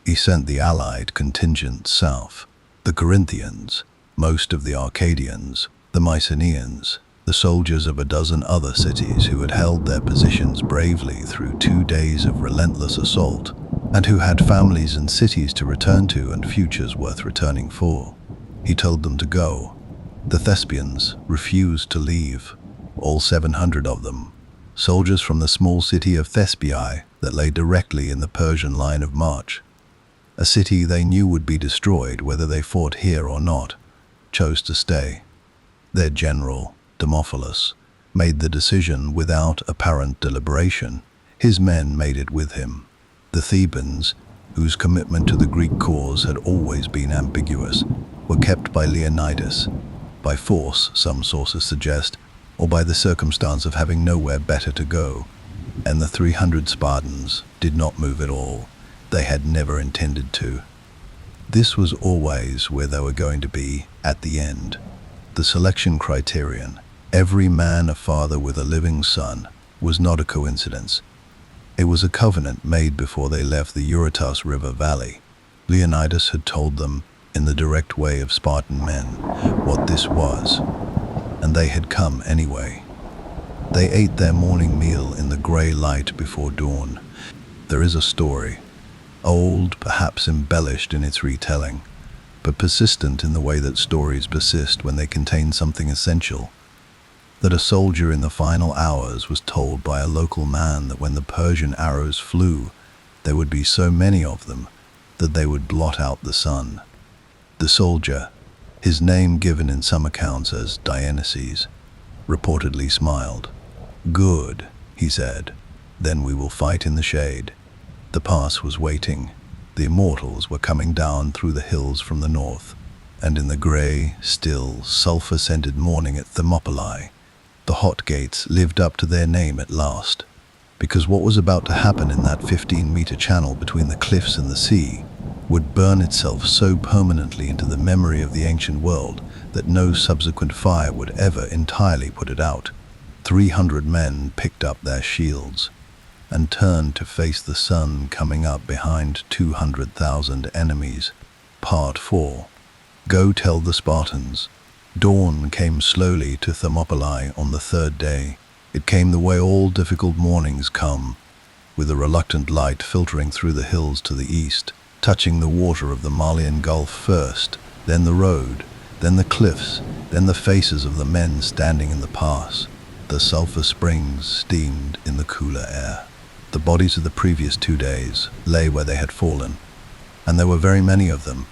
A: He sent the allied contingent south. The Corinthians, most of the Arcadians, the Mycenaeans, the soldiers of a dozen other cities who had held their positions bravely through 2 days of relentless assault, and who had families and cities to return to and futures worth returning for. He told them to go. The Thespians refused to leave, all 700 of them, soldiers from the small city of Thespiae that lay directly in the Persian line of march. A city they knew would be destroyed whether they fought here or not, chose to stay. Their general, Thermopylae, made the decision without apparent deliberation. His men made it with him. The Thebans, whose commitment to the Greek cause had always been ambiguous, were kept by Leonidas, by force, some sources suggest, or by the circumstance of having nowhere better to go. And the 300 Spartans did not move at all. They had never intended to. This was always where they were going to be at the end. The selection criterion, every man a father with a living son, was not a coincidence. It was a covenant made before they left the Eurotas River Valley. Leonidas had told them, in the direct way of Spartan men, what this was, and they had come anyway. They ate their morning meal in the grey light before dawn. There is a story, old, perhaps embellished in its retelling, but persistent in the way that stories persist when they contain something essential, that a soldier in the final hours was told by a local man that when the Persian arrows flew, there would be so many of them that they would blot out the sun. The soldier, his name given in some accounts as Dionysus, reportedly smiled. "Good," he said, "then we will fight in the shade." The pass was waiting. The immortals were coming down through the hills from the north, and in the grey, still, sulphur-scented morning at Thermopylae, the hot gates lived up to their name at last, because what was about to happen in that 15-meter channel between the cliffs and the sea would burn itself so permanently into the memory of the ancient world that no subsequent fire would ever entirely put it out. 300 men picked up their shields and turned to face the sun coming up behind 200,000 enemies. Part 4. Go tell the Spartans. Dawn came slowly to Thermopylae on the third day. It came the way all difficult mornings come, with a reluctant light filtering through the hills to the east, touching the water of the Malian Gulf first, then the road, then the cliffs, then the faces of the men standing in the pass. The sulphur springs steamed in the cooler air. The bodies of the previous 2 days lay where they had fallen, and there were very many of them,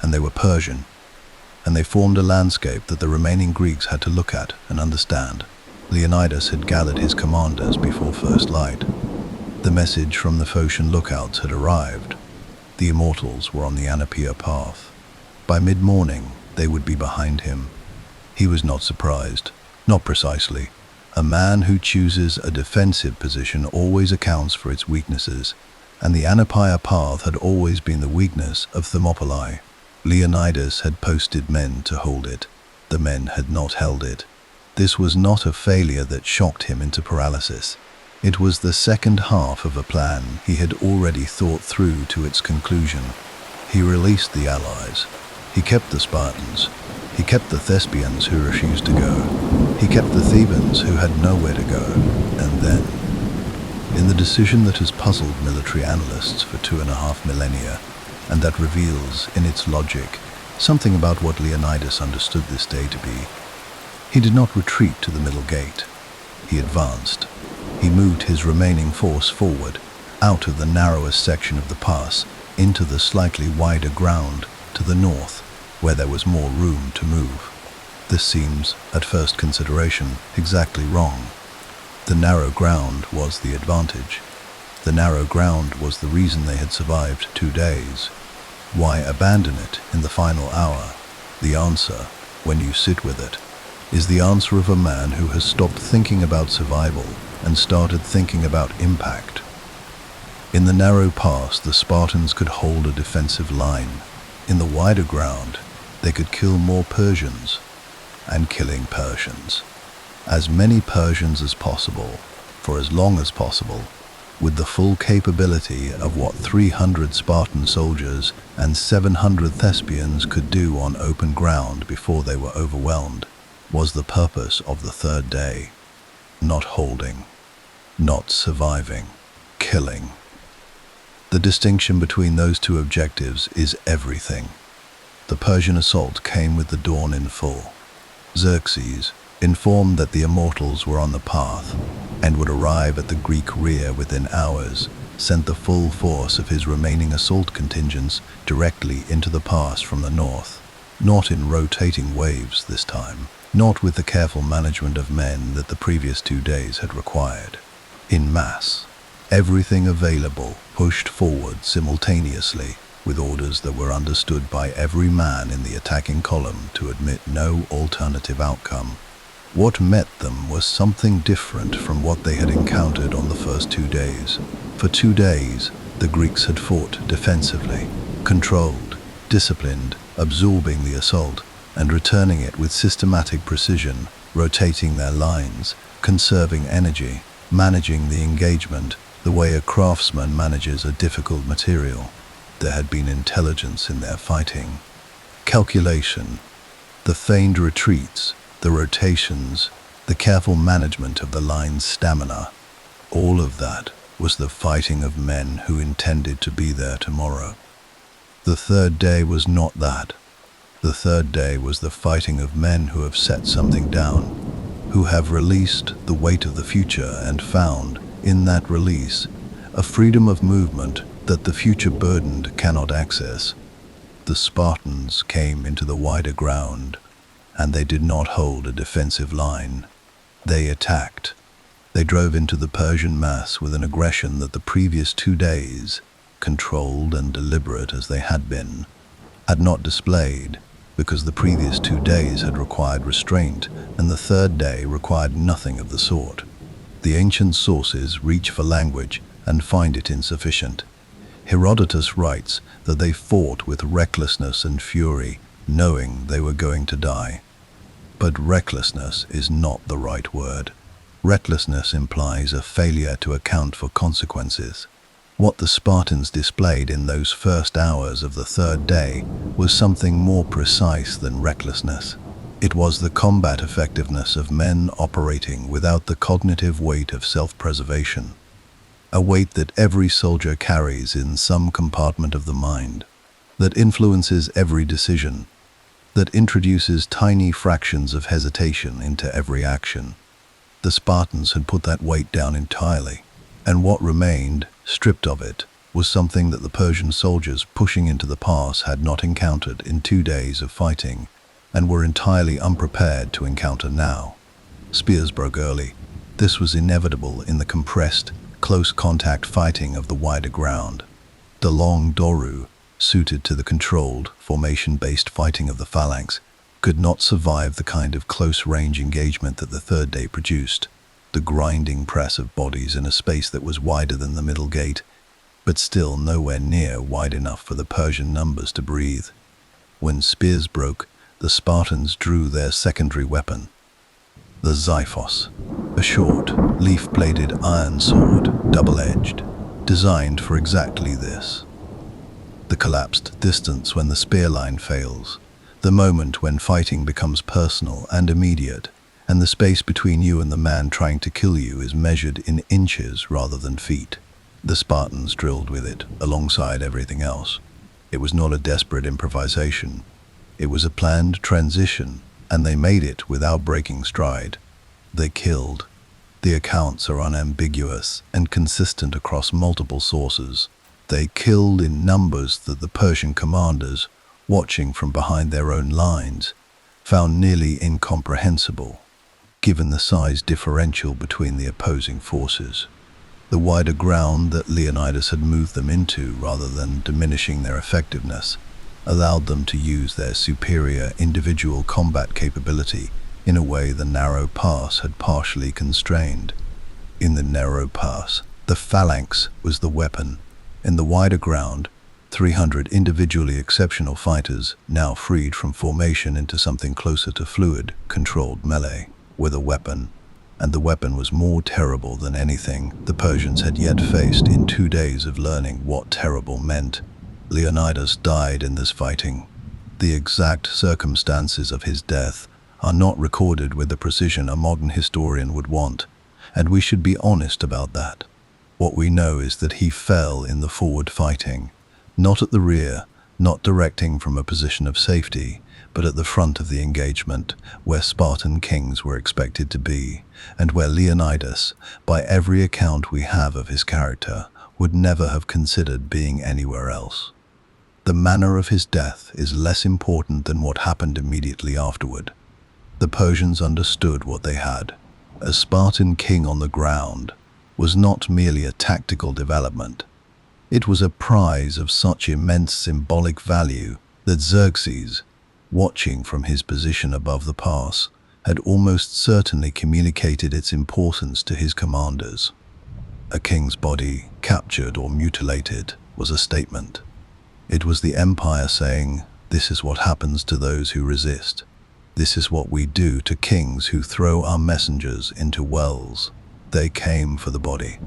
A: and they were Persian, and they formed a landscape that the remaining Greeks had to look at and understand. Leonidas had gathered his commanders before first light. The message from the Phocian lookouts had arrived. The immortals were on the Anapia path. By mid-morning, they would be behind him. He was not surprised. Not precisely. A man who chooses a defensive position always accounts for its weaknesses, and the Anapia path had always been the weakness of Thermopylae. Leonidas had posted men to hold it. The men had not held it. This was not a failure that shocked him into paralysis. It was the second half of a plan he had already thought through to its conclusion. He released the allies. He kept the Spartans. He kept the Thespians who refused to go. He kept the Thebans who had nowhere to go. And then, in the decision that has puzzled military analysts for 2.5 millennia, and that reveals, in its logic, something about what Leonidas understood this day to be, he did not retreat to the middle gate. He advanced. He moved his remaining force forward, out of the narrowest section of the pass, into the slightly wider ground to the north, where there was more room to move. This seems, at first consideration, exactly wrong. The narrow ground was the advantage. The narrow ground was the reason they had survived 2 days. Why abandon it in the final hour? The answer, when you sit with it, is the answer of a man who has stopped thinking about survival and started thinking about impact. In the narrow pass, the Spartans could hold a defensive line. In the wider ground, they could kill more Persians, and killing Persians, as many Persians as possible, for as long as possible, with the full capability of what 300 Spartan soldiers and 700 Thespians could do on open ground before they were overwhelmed, was the purpose of the third day. Not holding, not surviving, killing. The distinction between those two objectives is everything. The Persian assault came with the dawn in full. Xerxes, informed that the immortals were on the path and would arrive at the Greek rear within hours, sent the full force of his remaining assault contingents directly into the pass from the north. Not in rotating waves this time, not with the careful management of men that the previous 2 days had required. In mass, everything available pushed forward simultaneously, with orders that were understood by every man in the attacking column to admit no alternative outcome. What met them was something different from what they had encountered on the first 2 days. For 2 days, the Greeks had fought defensively, controlled, disciplined, absorbing the assault, and returning it with systematic precision, rotating their lines, conserving energy, managing the engagement the way a craftsman manages a difficult material. There had been intelligence in their fighting, calculation, the feigned retreats, the rotations, the careful management of the line's stamina. All of that was the fighting of men who intended to be there tomorrow. The third day was not that. The third day was the fighting of men who have set something down, who have released the weight of the future and found, in that release, a freedom of movement that the future-burdened cannot access. The Spartans came into the wider ground, and they did not hold a defensive line. They attacked. They drove into the Persian mass with an aggression that the previous 2 days, controlled and deliberate as they had been, had not displayed, because the previous 2 days had required restraint, and the third day required nothing of the sort. The ancient sources reach for language and find it insufficient. Herodotus writes that they fought with recklessness and fury, knowing they were going to die. But recklessness is not the right word. Recklessness implies a failure to account for consequences. What the Spartans displayed in those first hours of the third day was something more precise than recklessness. It was the combat effectiveness of men operating without the cognitive weight of self-preservation, a weight that every soldier carries in some compartment of the mind, that influences every decision, that introduces tiny fractions of hesitation into every action. The Spartans had put that weight down entirely, and what remained, stripped of it, was something that the Persian soldiers pushing into the pass had not encountered in 2 days of fighting, and were entirely unprepared to encounter now. Spears broke early. This was inevitable in the compressed, close-contact fighting of the wider ground. The long doru, suited to the controlled, formation-based fighting of the phalanx, could not survive the kind of close-range engagement that the third day produced. The grinding press of bodies in a space that was wider than the middle gate, but still nowhere near wide enough for the Persian numbers to breathe. When spears broke, the Spartans drew their secondary weapon, the xiphos, a short, leaf-bladed iron sword, double-edged, designed for exactly this. The collapsed distance when the spear line fails, the moment when fighting becomes personal and immediate, and the space between you and the man trying to kill you is measured in inches rather than feet. The Spartans drilled with it alongside everything else. It was not a desperate improvisation. It was a planned transition, and they made it without breaking stride. They killed. The accounts are unambiguous and consistent across multiple sources. They killed in numbers that the Persian commanders, watching from behind their own lines, found nearly incomprehensible, given the size differential between the opposing forces. The wider ground that Leonidas had moved them into, rather than diminishing their effectiveness, allowed them to use their superior individual combat capability in a way the narrow pass had partially constrained. In the narrow pass, the phalanx was the weapon. In the wider ground, 300 individually exceptional fighters, now freed from formation into something closer to fluid, controlled melee, were the weapon. And the weapon was more terrible than anything the Persians had yet faced in 2 days of learning what terrible meant. Leonidas died in this fighting. The exact circumstances of his death are not recorded with the precision a modern historian would want, and we should be honest about that. What we know is that he fell in the forward fighting, not at the rear, not directing from a position of safety, but at the front of the engagement, where Spartan kings were expected to be, and where Leonidas, by every account we have of his character, would never have considered being anywhere else. The manner of his death is less important than what happened immediately afterward. The Persians understood what they had. A Spartan king on the ground was not merely a tactical development. It was a prize of such immense symbolic value that Xerxes, watching from his position above the pass, had almost certainly communicated its importance to his commanders. A king's body, captured or mutilated, was a statement. It was the empire saying, "This is what happens to those who resist. This is what we do to kings who throw our messengers into wells." They came for the body.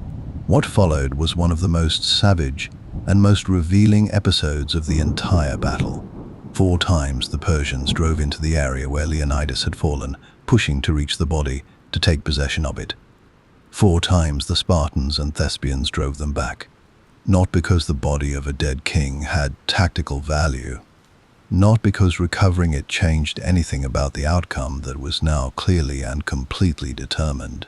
A: What followed was one of the most savage and most revealing episodes of the entire battle. 4 times the Persians drove into the area where Leonidas had fallen, pushing to reach the body, to take possession of it. 4 times the Spartans and Thespians drove them back. Not because the body of a dead king had tactical value, not because recovering it changed anything about the outcome that was now clearly and completely determined,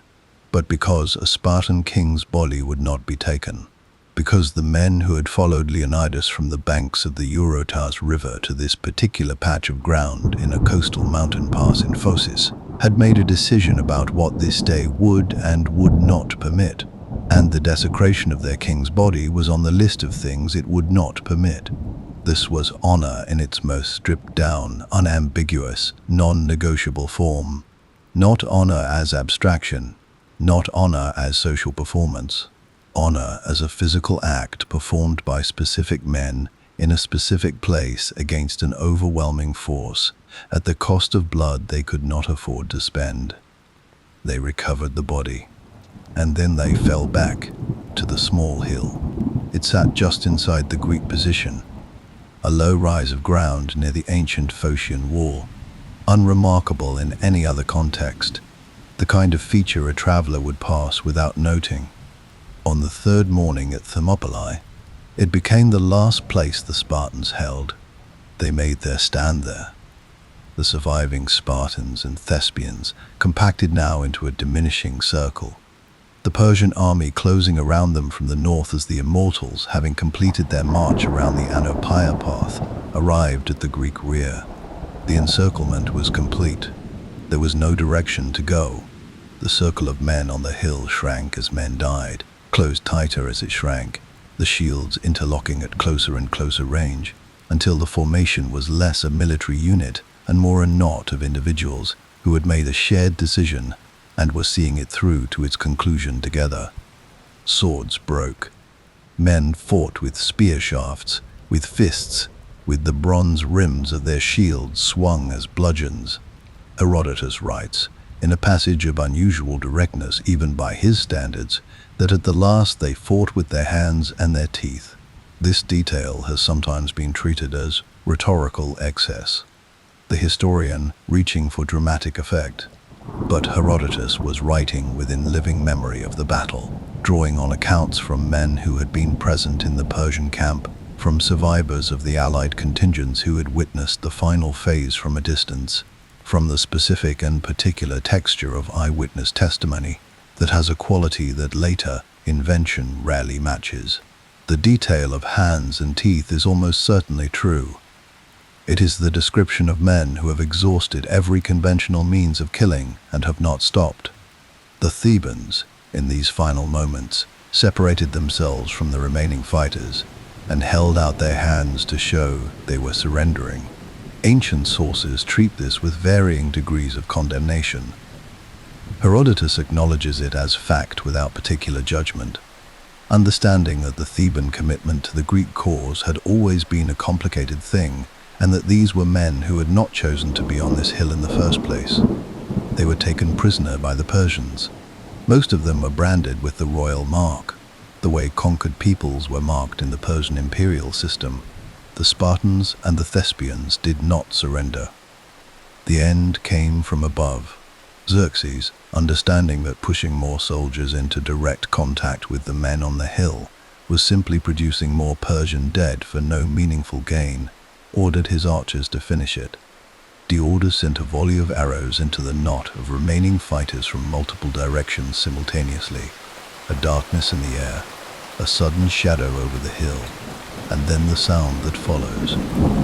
A: but because a Spartan king's body would not be taken. Because the men who had followed Leonidas from the banks of the Eurotas River to this particular patch of ground in a coastal mountain pass in Phocis had made a decision about what this day would and would not permit, and the desecration of their king's body was on the list of things it would not permit. This was honor in its most stripped-down, unambiguous, non-negotiable form. Not honor as abstraction, not honor as social performance. Honor as a physical act performed by specific men in a specific place against an overwhelming force at the cost of blood they could not afford to spend. They recovered the body, and then they fell back to the small hill. It sat just inside the Greek position, a low rise of ground near the ancient Phocian wall, unremarkable in any other context, the kind of feature a traveler would pass without noting. On the 3rd morning at Thermopylae, it became the last place the Spartans held. They made their stand there. The surviving Spartans and Thespians compacted now into a diminishing circle, the Persian army closing around them from the north as the Immortals, having completed their march around the Thermopylae path, arrived at the Greek rear. The encirclement was complete. There was no direction to go. The circle of men on the hill shrank as men died, closed tighter as it shrank, the shields interlocking at closer and closer range, until the formation was less a military unit and more a knot of individuals who had made a shared decision and were seeing it through to its conclusion together. Swords broke. Men fought with spear shafts, with fists, with the bronze rims of their shields swung as bludgeons. Herodotus writes, in a passage of unusual directness even by his standards, that at the last they fought with their hands and their teeth. This detail has sometimes been treated as rhetorical excess, the historian reaching for dramatic effect. But Herodotus was writing within living memory of the battle, drawing on accounts from men who had been present in the Persian camp, from survivors of the Allied contingents who had witnessed the final phase from a distance, from the specific and particular texture of eyewitness testimony that has a quality that later invention rarely matches. The detail of hands and teeth is almost certainly true. It is the description of men who have exhausted every conventional means of killing and have not stopped. The Thebans, in these final moments, separated themselves from the remaining fighters and held out their hands to show they were surrendering. Ancient sources treat this with varying degrees of condemnation. Herodotus acknowledges it as fact without particular judgment, understanding that the Theban commitment to the Greek cause had always been a complicated thing, and that these were men who had not chosen to be on this hill in the first place. They were taken prisoner by the Persians. Most of them were branded with the royal mark, the way conquered peoples were marked in the Persian imperial system. The Spartans and the Thespians did not surrender. The end came from above. Xerxes, understanding that pushing more soldiers into direct contact with the men on the hill was simply producing more Persian dead for no meaningful gain, ordered his archers to finish it. Diorder sent a volley of arrows into the knot of remaining fighters from multiple directions simultaneously. A darkness in the air, a sudden shadow over the hill, and then the sound that follows.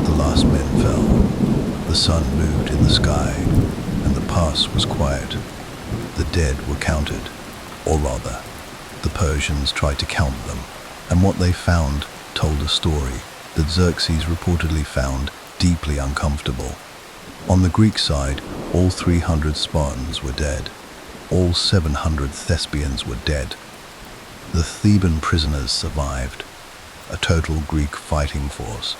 A: The last men fell. The sun moved in the sky, and the pass was quiet. The dead were counted, or rather, the Persians tried to count them, and what they found told a story that Xerxes reportedly found deeply uncomfortable. On the Greek side, all 300 Spartans were dead. All 700 Thespians were dead. The Theban prisoners survived, a total Greek fighting force,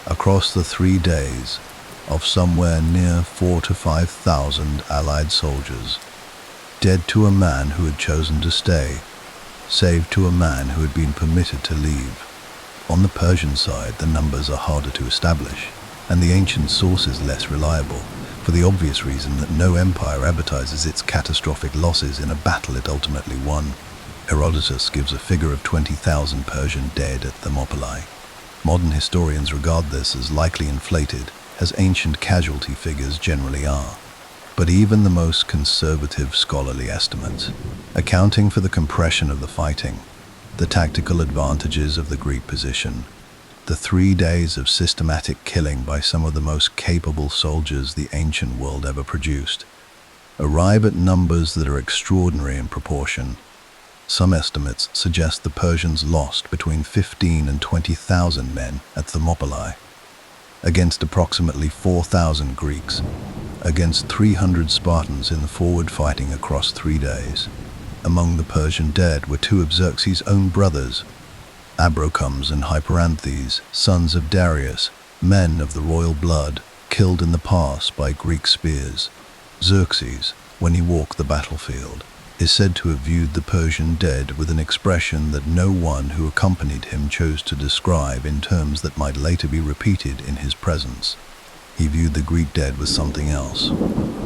A: across the 3 days of somewhere near 4,000 to 5,000 Allied soldiers, dead to a man who had chosen to stay, saved to a man who had been permitted to leave. On the Persian side, the numbers are harder to establish, and the ancient sources less reliable, for the obvious reason that no empire advertises its catastrophic losses in a battle it ultimately won. Herodotus gives a figure of 20,000 Persian dead at Thermopylae. Modern historians regard this as likely inflated, as ancient casualty figures generally are. But even the most conservative scholarly estimates, accounting for the compression of the fighting, the tactical advantages of the Greek position, the 3 days of systematic killing by some of the most capable soldiers the ancient world ever produced, arrive at numbers that are extraordinary in proportion. Some estimates suggest the Persians lost between 15,000 and 20,000 men at Thermopylae, against approximately 4,000 Greeks, against 300 Spartans in the forward fighting across 3 days. Among the Persian dead were 2 of Xerxes' own brothers, Abrocomes and Hyperanthes, sons of Darius, men of the royal blood, killed in the pass by Greek spears. Xerxes, when he walked the battlefield, is said to have viewed the Persian dead with an expression that no one who accompanied him chose to describe in terms that might later be repeated in his presence. He viewed the Greek dead with something else.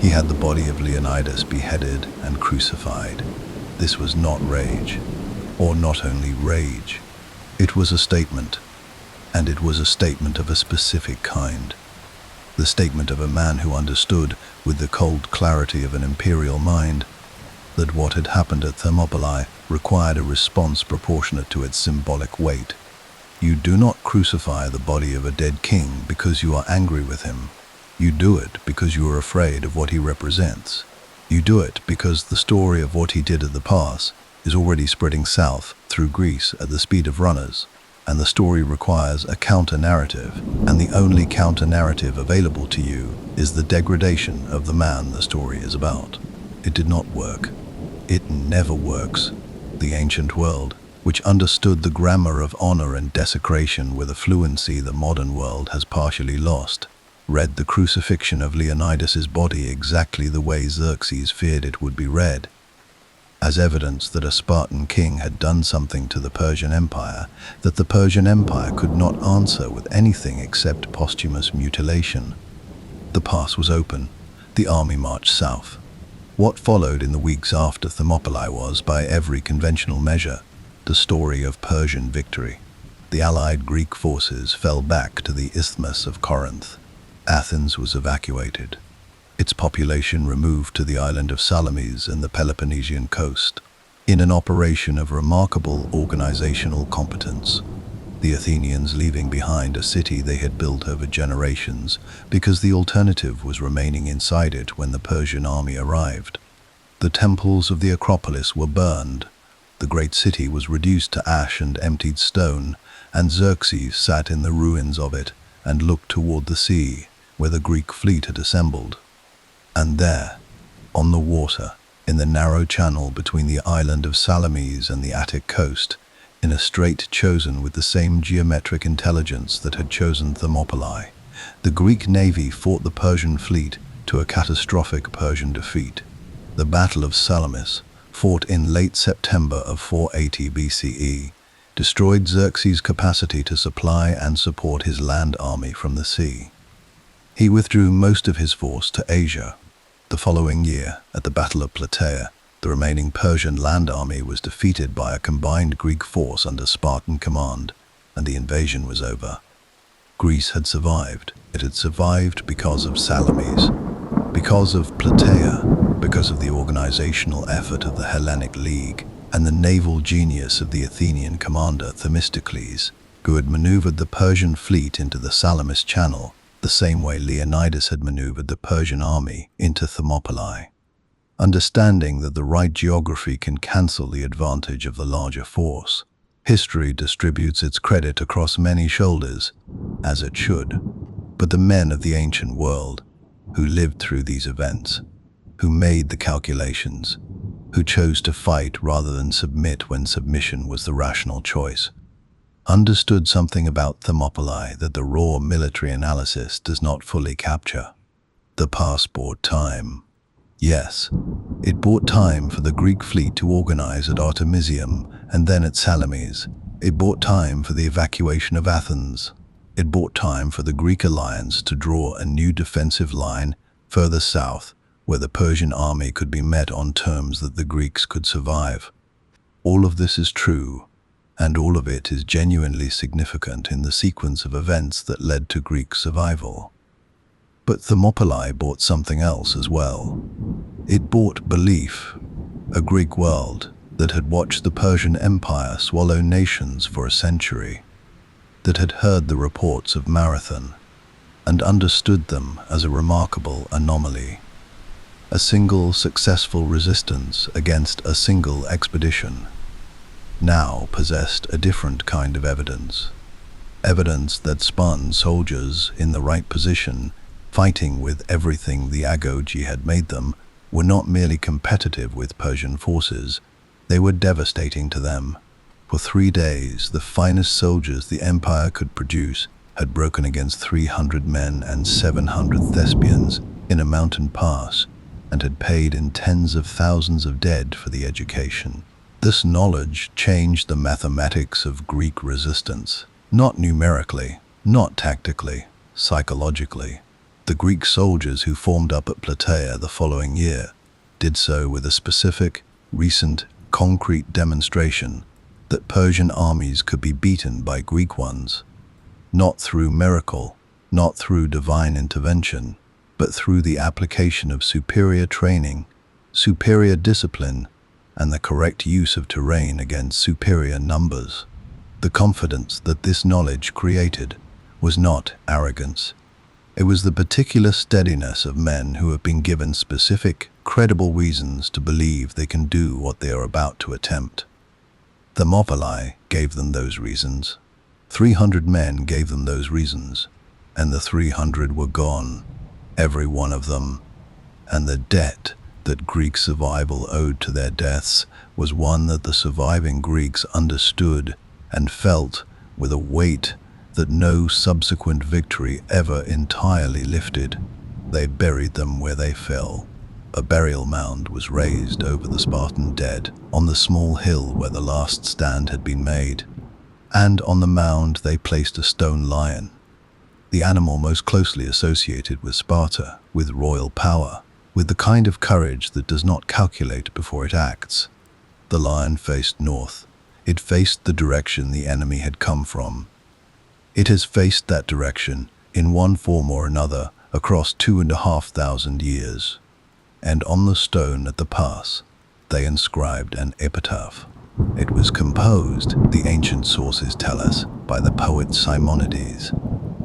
A: He had the body of Leonidas beheaded and crucified. This was not rage, or not only rage. It was a statement, and it was a statement of a specific kind. The statement of a man who understood, with the cold clarity of an imperial mind, that what had happened at Thermopylae required a response proportionate to its symbolic weight. You do not crucify the body of a dead king because you are angry with him. You do it because you are afraid of what he represents. You do it because the story of what he did at the pass is already spreading south through Greece at the speed of runners, and the story requires a counter-narrative, and the only counter-narrative available to you is the degradation of the man the story is about. It did not work. It never works. The ancient world, which understood the grammar of honor and desecration with a fluency the modern world has partially lost, read the crucifixion of Leonidas's body exactly the way Xerxes feared it would be read, as evidence that a Spartan king had done something to the Persian Empire that the Persian Empire could not answer with anything except posthumous mutilation. The pass was open. The army marched south. What followed in the weeks after Thermopylae was, by every conventional measure, the story of Persian victory. The allied Greek forces fell back to the Isthmus of Corinth. Athens was evacuated, its population removed to the island of Salamis and the Peloponnesian coast, in an operation of remarkable organizational competence. The Athenians leaving behind a city they had built over generations because the alternative was remaining inside it when the Persian army arrived. The temples of the Acropolis were burned, the great city was reduced to ash and emptied stone, and Xerxes sat in the ruins of it and looked toward the sea, where the Greek fleet had assembled. And there, on the water, in the narrow channel between the island of Salamis and the Attic coast, in a strait chosen with the same geometric intelligence that had chosen Thermopylae, the Greek navy fought the Persian fleet to a catastrophic Persian defeat. The Battle of Salamis, fought in late September of 480 BCE, destroyed Xerxes' capacity to supply and support his land army from the sea. He withdrew most of his force to Asia. The following year, at the Battle of Plataea, the remaining Persian land army was defeated by a combined Greek force under Spartan command, and the invasion was over. Greece had survived. It had survived because of Salamis, because of Plataea, because of the organizational effort of the Hellenic League, and the naval genius of the Athenian commander Themistocles, who had maneuvered the Persian fleet into the Salamis Channel, the same way Leonidas had maneuvered the Persian army into Thermopylae. Understanding that the right geography can cancel the advantage of the larger force, history distributes its credit across many shoulders, as it should. But the men of the ancient world, who lived through these events, who made the calculations, who chose to fight rather than submit when submission was the rational choice, understood something about Thermopylae that the raw military analysis does not fully capture. The past bought time. Yes, it bought time for the Greek fleet to organize at Artemisium and then at Salamis. It bought time for the evacuation of Athens. It bought time for the Greek alliance to draw a new defensive line further south, where the Persian army could be met on terms that the Greeks could survive. All of this is true, and all of it is genuinely significant in the sequence of events that led to Greek survival. But Thermopylae bought something else as well. It bought belief, a Greek world that had watched the Persian Empire swallow nations for a century, that had heard the reports of Marathon and understood them as a remarkable anomaly. A single successful resistance against a single expedition now possessed a different kind of evidence. Evidence that Spartan soldiers in the right position, fighting with everything the agoge had made them, were not merely competitive with Persian forces, they were devastating to them. For 3 days, the finest soldiers the empire could produce had broken against 300 men and 700 Thespians in a mountain pass, and had paid in tens of thousands of dead for the education. This knowledge changed the mathematics of Greek resistance, not numerically, not tactically, psychologically. The Greek soldiers who formed up at Plataea the following year did so with a specific, recent, concrete demonstration that Persian armies could be beaten by Greek ones, not through miracle, not through divine intervention, but through the application of superior training, superior discipline, and the correct use of terrain against superior numbers. The confidence that this knowledge created was not arrogance. It was the particular steadiness of men who have been given specific, credible reasons to believe they can do what they are about to attempt. Thermopylae gave them those reasons. 300 men gave them those reasons, and the 300 were gone, every one of them, and the debt that Greek survival owed to their deaths was one that the surviving Greeks understood and felt with a weight that no subsequent victory ever entirely lifted. They buried them where they fell. A burial mound was raised over the Spartan dead on the small hill where the last stand had been made, and on the mound they placed a stone lion, the animal most closely associated with Sparta, with royal power, with the kind of courage that does not calculate before it acts. The lion faced north. It faced the direction the enemy had come from. It has faced that direction, in one form or another, across 2,500 years. And on the stone at the pass, they inscribed an epitaph. It was composed, the ancient sources tell us, by the poet Simonides,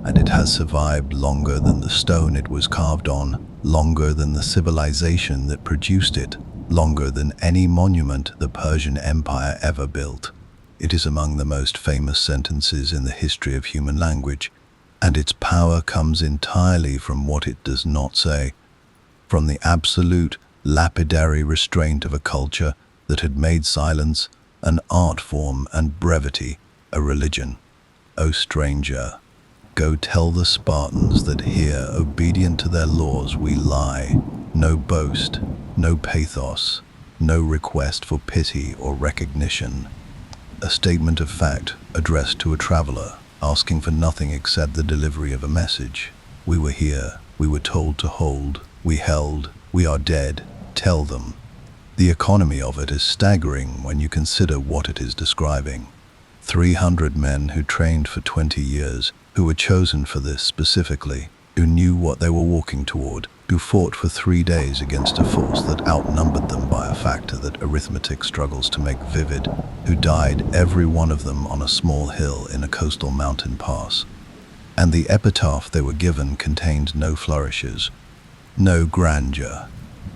A: and it has survived longer than the stone it was carved on, longer than the civilization that produced it, longer than any monument the Persian Empire ever built. It is among the most famous sentences in the history of human language, and its power comes entirely from what it does not say, from the absolute, lapidary restraint of a culture that had made silence an art form and brevity a religion. O stranger, go tell the Spartans that here, obedient to their laws, we lie. No boast, no pathos, no request for pity or recognition. A statement of fact addressed to a traveler, asking for nothing except the delivery of a message. We were here, we were told to hold, we held, we are dead, tell them. The economy of it is staggering when you consider what it is describing. 300 men who trained for 20 years, who were chosen for this specifically, who knew what they were walking toward, who fought for 3 days against a force that outnumbered them by a factor that arithmetic struggles to make vivid, who died, every one of them, on a small hill in a coastal mountain pass. And the epitaph they were given contained no flourishes, no grandeur,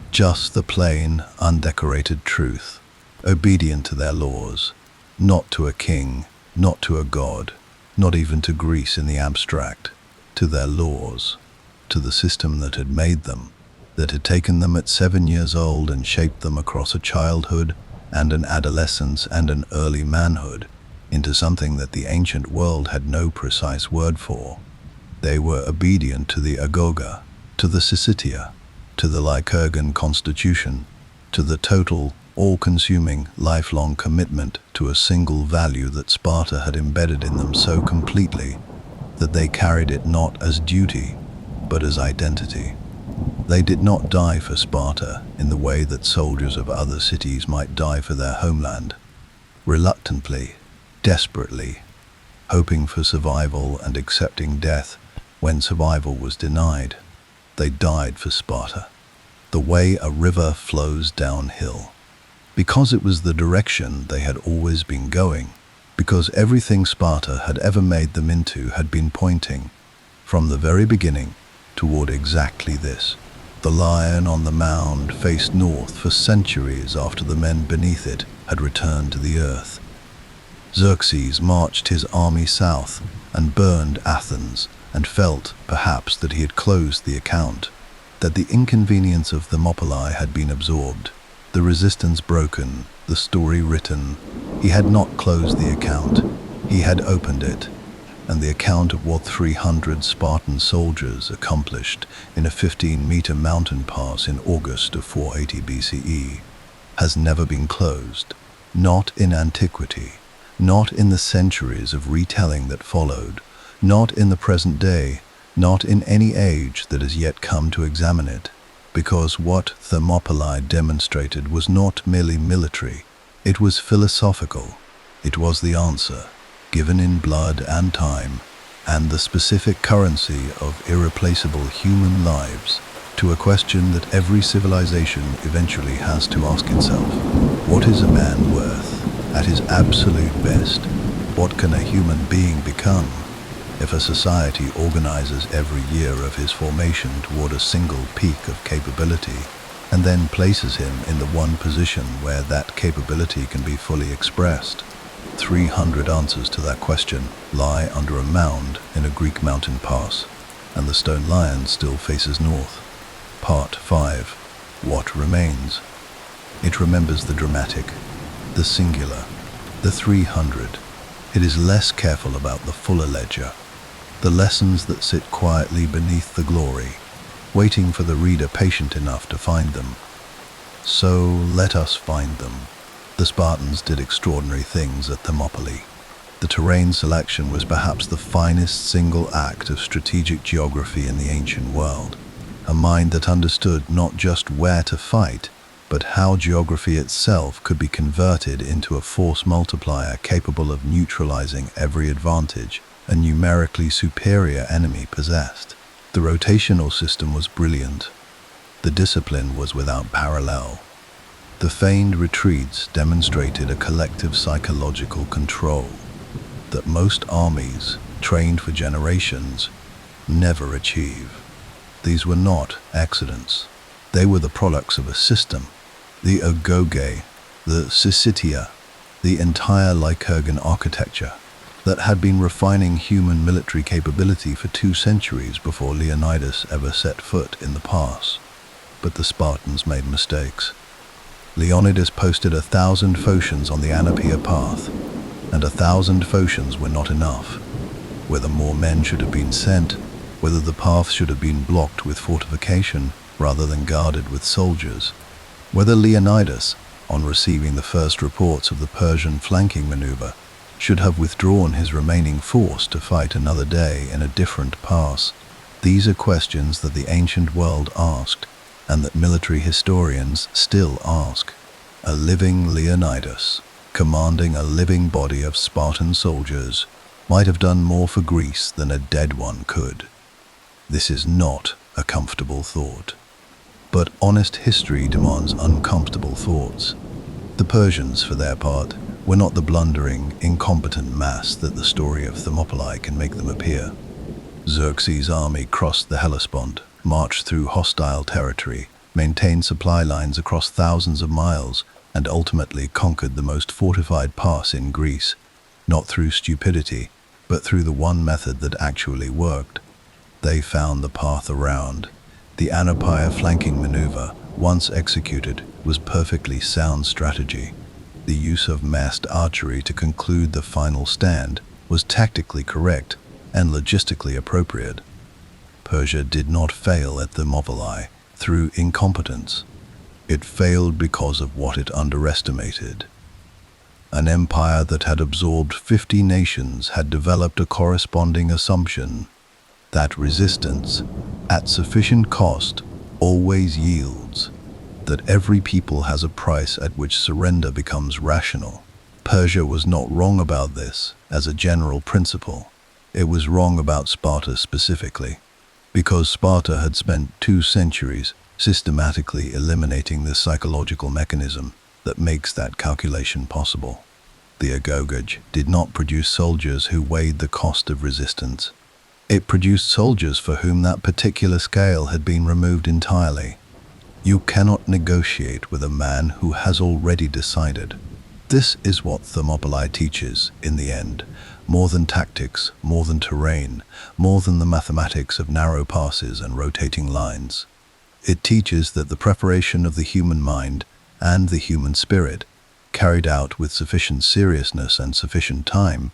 A: just the plain, undecorated truth, obedient to their laws, not to a king, not to a god, not even to Greece in the abstract, to their laws, to the system that had made them, that had taken them at 7 years old and shaped them across a childhood and an adolescence and an early manhood into something that the ancient world had no precise word for. They were obedient to the Agoga, to the Syssitia, to the Lycurgan constitution, to the total, all-consuming, lifelong commitment to a single value that Sparta had embedded in them so completely that they carried it not as duty, but as identity. They did not die for Sparta in the way that soldiers of other cities might die for their homeland, reluctantly, desperately, hoping for survival and accepting death when survival was denied. They died for Sparta, the way a river flows downhill, because it was the direction they had always been going, because everything Sparta had ever made them into had been pointing, from the very beginning, toward exactly this. The lion on the mound faced north for centuries after the men beneath it had returned to the earth. Xerxes marched his army south and burned Athens, and felt, perhaps, that he had closed the account, that the inconvenience of Thermopylae had been absorbed, the resistance broken, the story written. He had not closed the account, he had opened it, and the account of what 300 Spartan soldiers accomplished in a 15-meter mountain pass in August of 480 BCE has never been closed, not in antiquity, not in the centuries of retelling that followed, not in the present day, not in any age that has yet come to examine it, because what Thermopylae demonstrated was not merely military, it was philosophical. It was the answer, given in blood and time, and the specific currency of irreplaceable human lives, to a question that every civilization eventually has to ask itself. What is a man worth at his absolute best? What can a human being become if a society organizes every year of his formation toward a single peak of capability, and then places him in the one position where that capability can be fully expressed? 300 answers to that question lie under a mound in a Greek mountain pass, and the stone lion still faces north. Part 5. What remains? It remembers the dramatic, the singular, the 300. It is less careful about the fuller ledger, the lessons that sit quietly beneath the glory, waiting for the reader patient enough to find them. So let us find them. The Spartans did extraordinary things at Thermopylae. The terrain selection was perhaps the finest single act of strategic geography in the ancient world, a mind that understood not just where to fight, but how geography itself could be converted into a force multiplier capable of neutralizing every advantage a numerically superior enemy possessed. The rotational system was brilliant. The discipline was without parallel. The feigned retreats demonstrated a collective psychological control that most armies, trained for generations, never achieve. These were not accidents. They were the products of a system. The Agoge, the Syssitia, the entire Lycurgan architecture that had been refining human military capability for 2 centuries before Leonidas ever set foot in the pass. But the Spartans made mistakes. Leonidas posted 1,000 Phocians on the Anapia path, and 1,000 Phocians were not enough. Whether more men should have been sent, whether the path should have been blocked with fortification rather than guarded with soldiers, whether Leonidas, on receiving the first reports of the Persian flanking maneuver, should have withdrawn his remaining force to fight another day in a different pass. These are questions that the ancient world asked, and that military historians still ask. A living Leonidas, commanding a living body of Spartan soldiers, might have done more for Greece than a dead one could. This is not a comfortable thought. But honest history demands uncomfortable thoughts. The Persians, for their part, were not the blundering, incompetent mass that the story of Thermopylae can make them appear. Xerxes' army crossed the Hellespont, marched through hostile territory, maintained supply lines across thousands of miles, and ultimately conquered the most fortified pass in Greece, not through stupidity, but through the one method that actually worked. They found the path around. The Anapaya flanking maneuver, once executed, was perfectly sound strategy. The use of massed archery to conclude the final stand was tactically correct and logistically appropriate. Persia did not fail at Thermopylae through incompetence. It failed because of what it underestimated. An empire that had absorbed 50 nations had developed a corresponding assumption that resistance, at sufficient cost, always yields, that every people has a price at which surrender becomes rational. Persia was not wrong about this as a general principle. It was wrong about Sparta specifically, because Sparta had spent 2 centuries systematically eliminating the psychological mechanism that makes that calculation possible. The Agogage did not produce soldiers who weighed the cost of resistance. It produced soldiers for whom that particular scale had been removed entirely. You cannot negotiate with a man who has already decided. This is what Thermopylae teaches, in the end, more than tactics, more than terrain, more than the mathematics of narrow passes and rotating lines. It teaches that the preparation of the human mind and the human spirit, carried out with sufficient seriousness and sufficient time,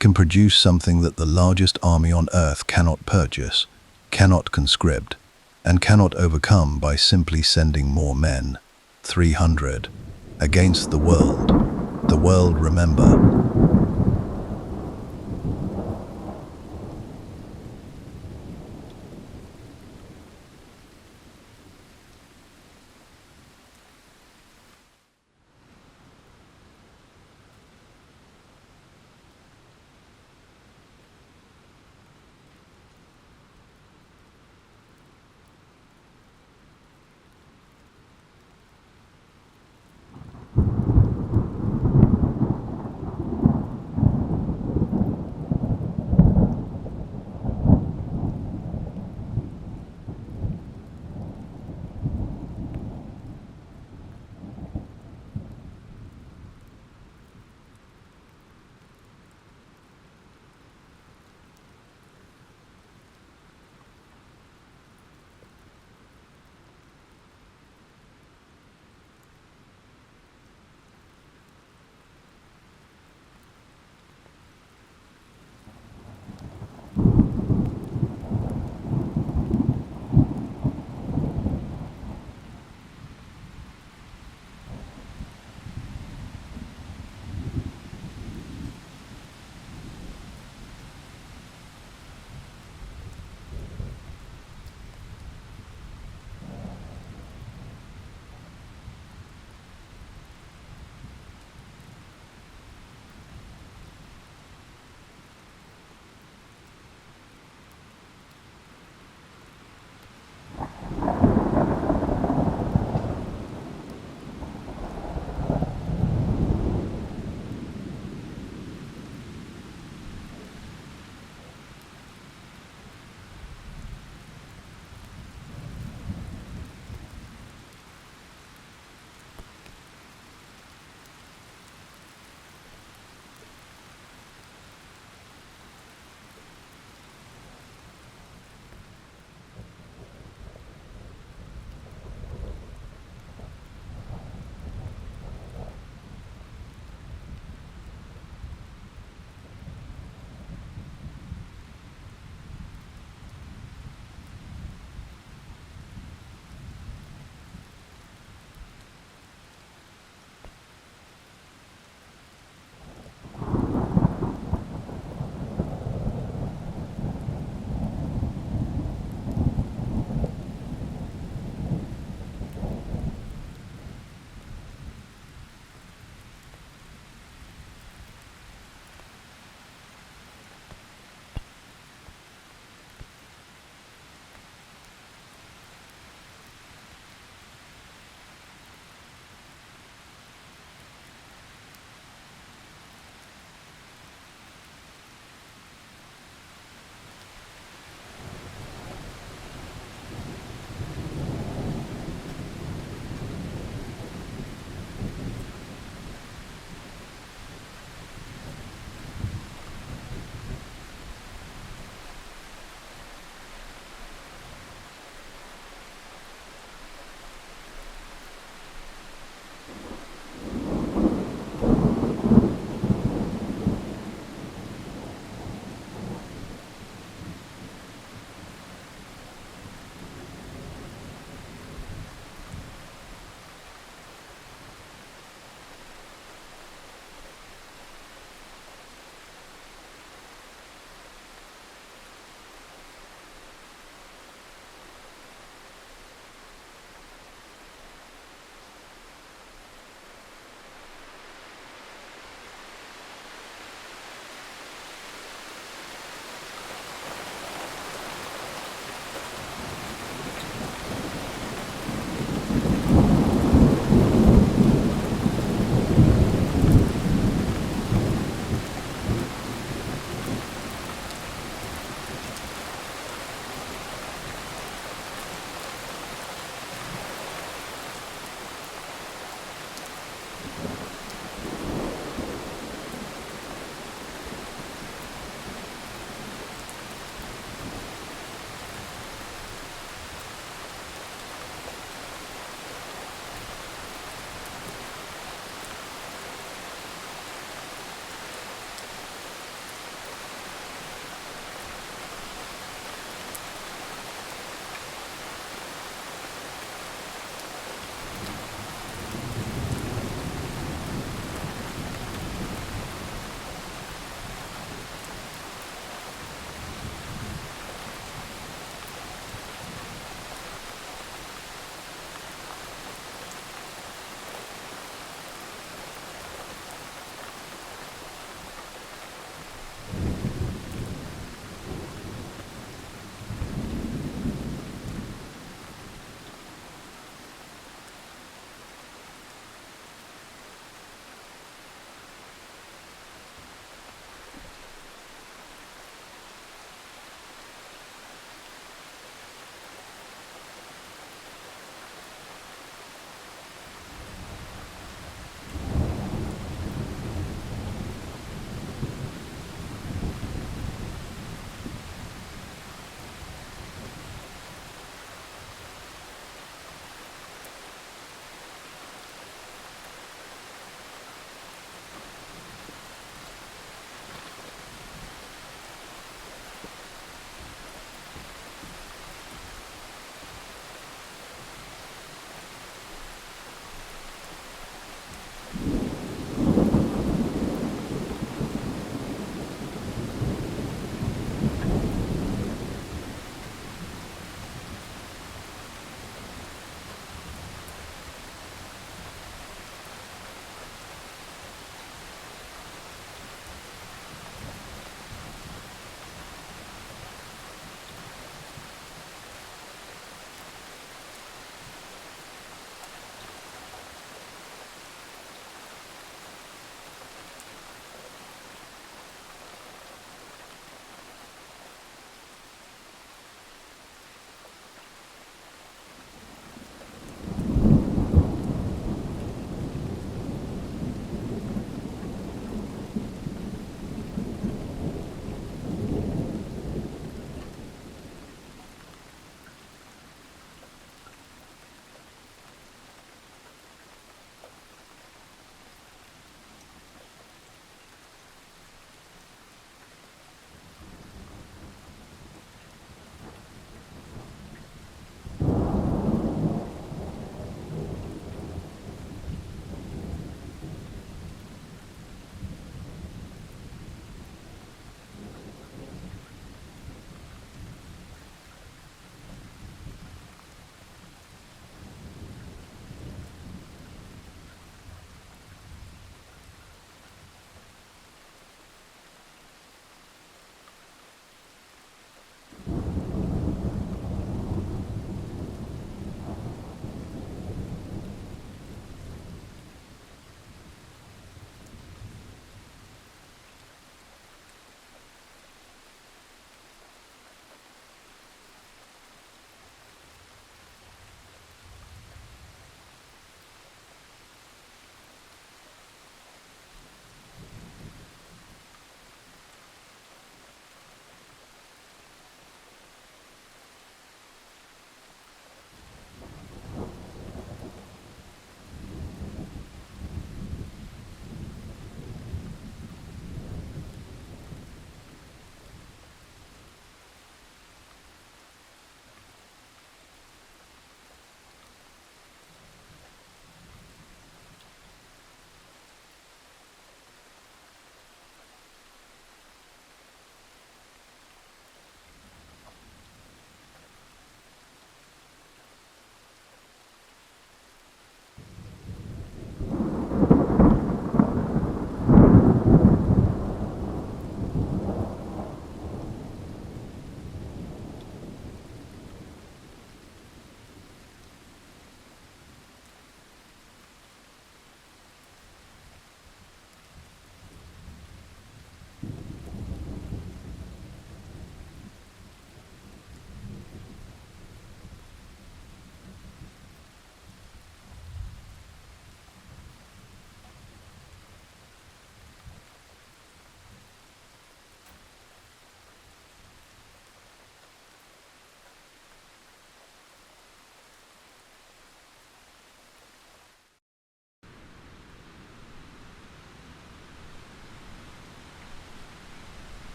A: can produce something that the largest army on earth cannot purchase, cannot conscript, and cannot overcome by simply sending more men, 300, against the world. The world, remember,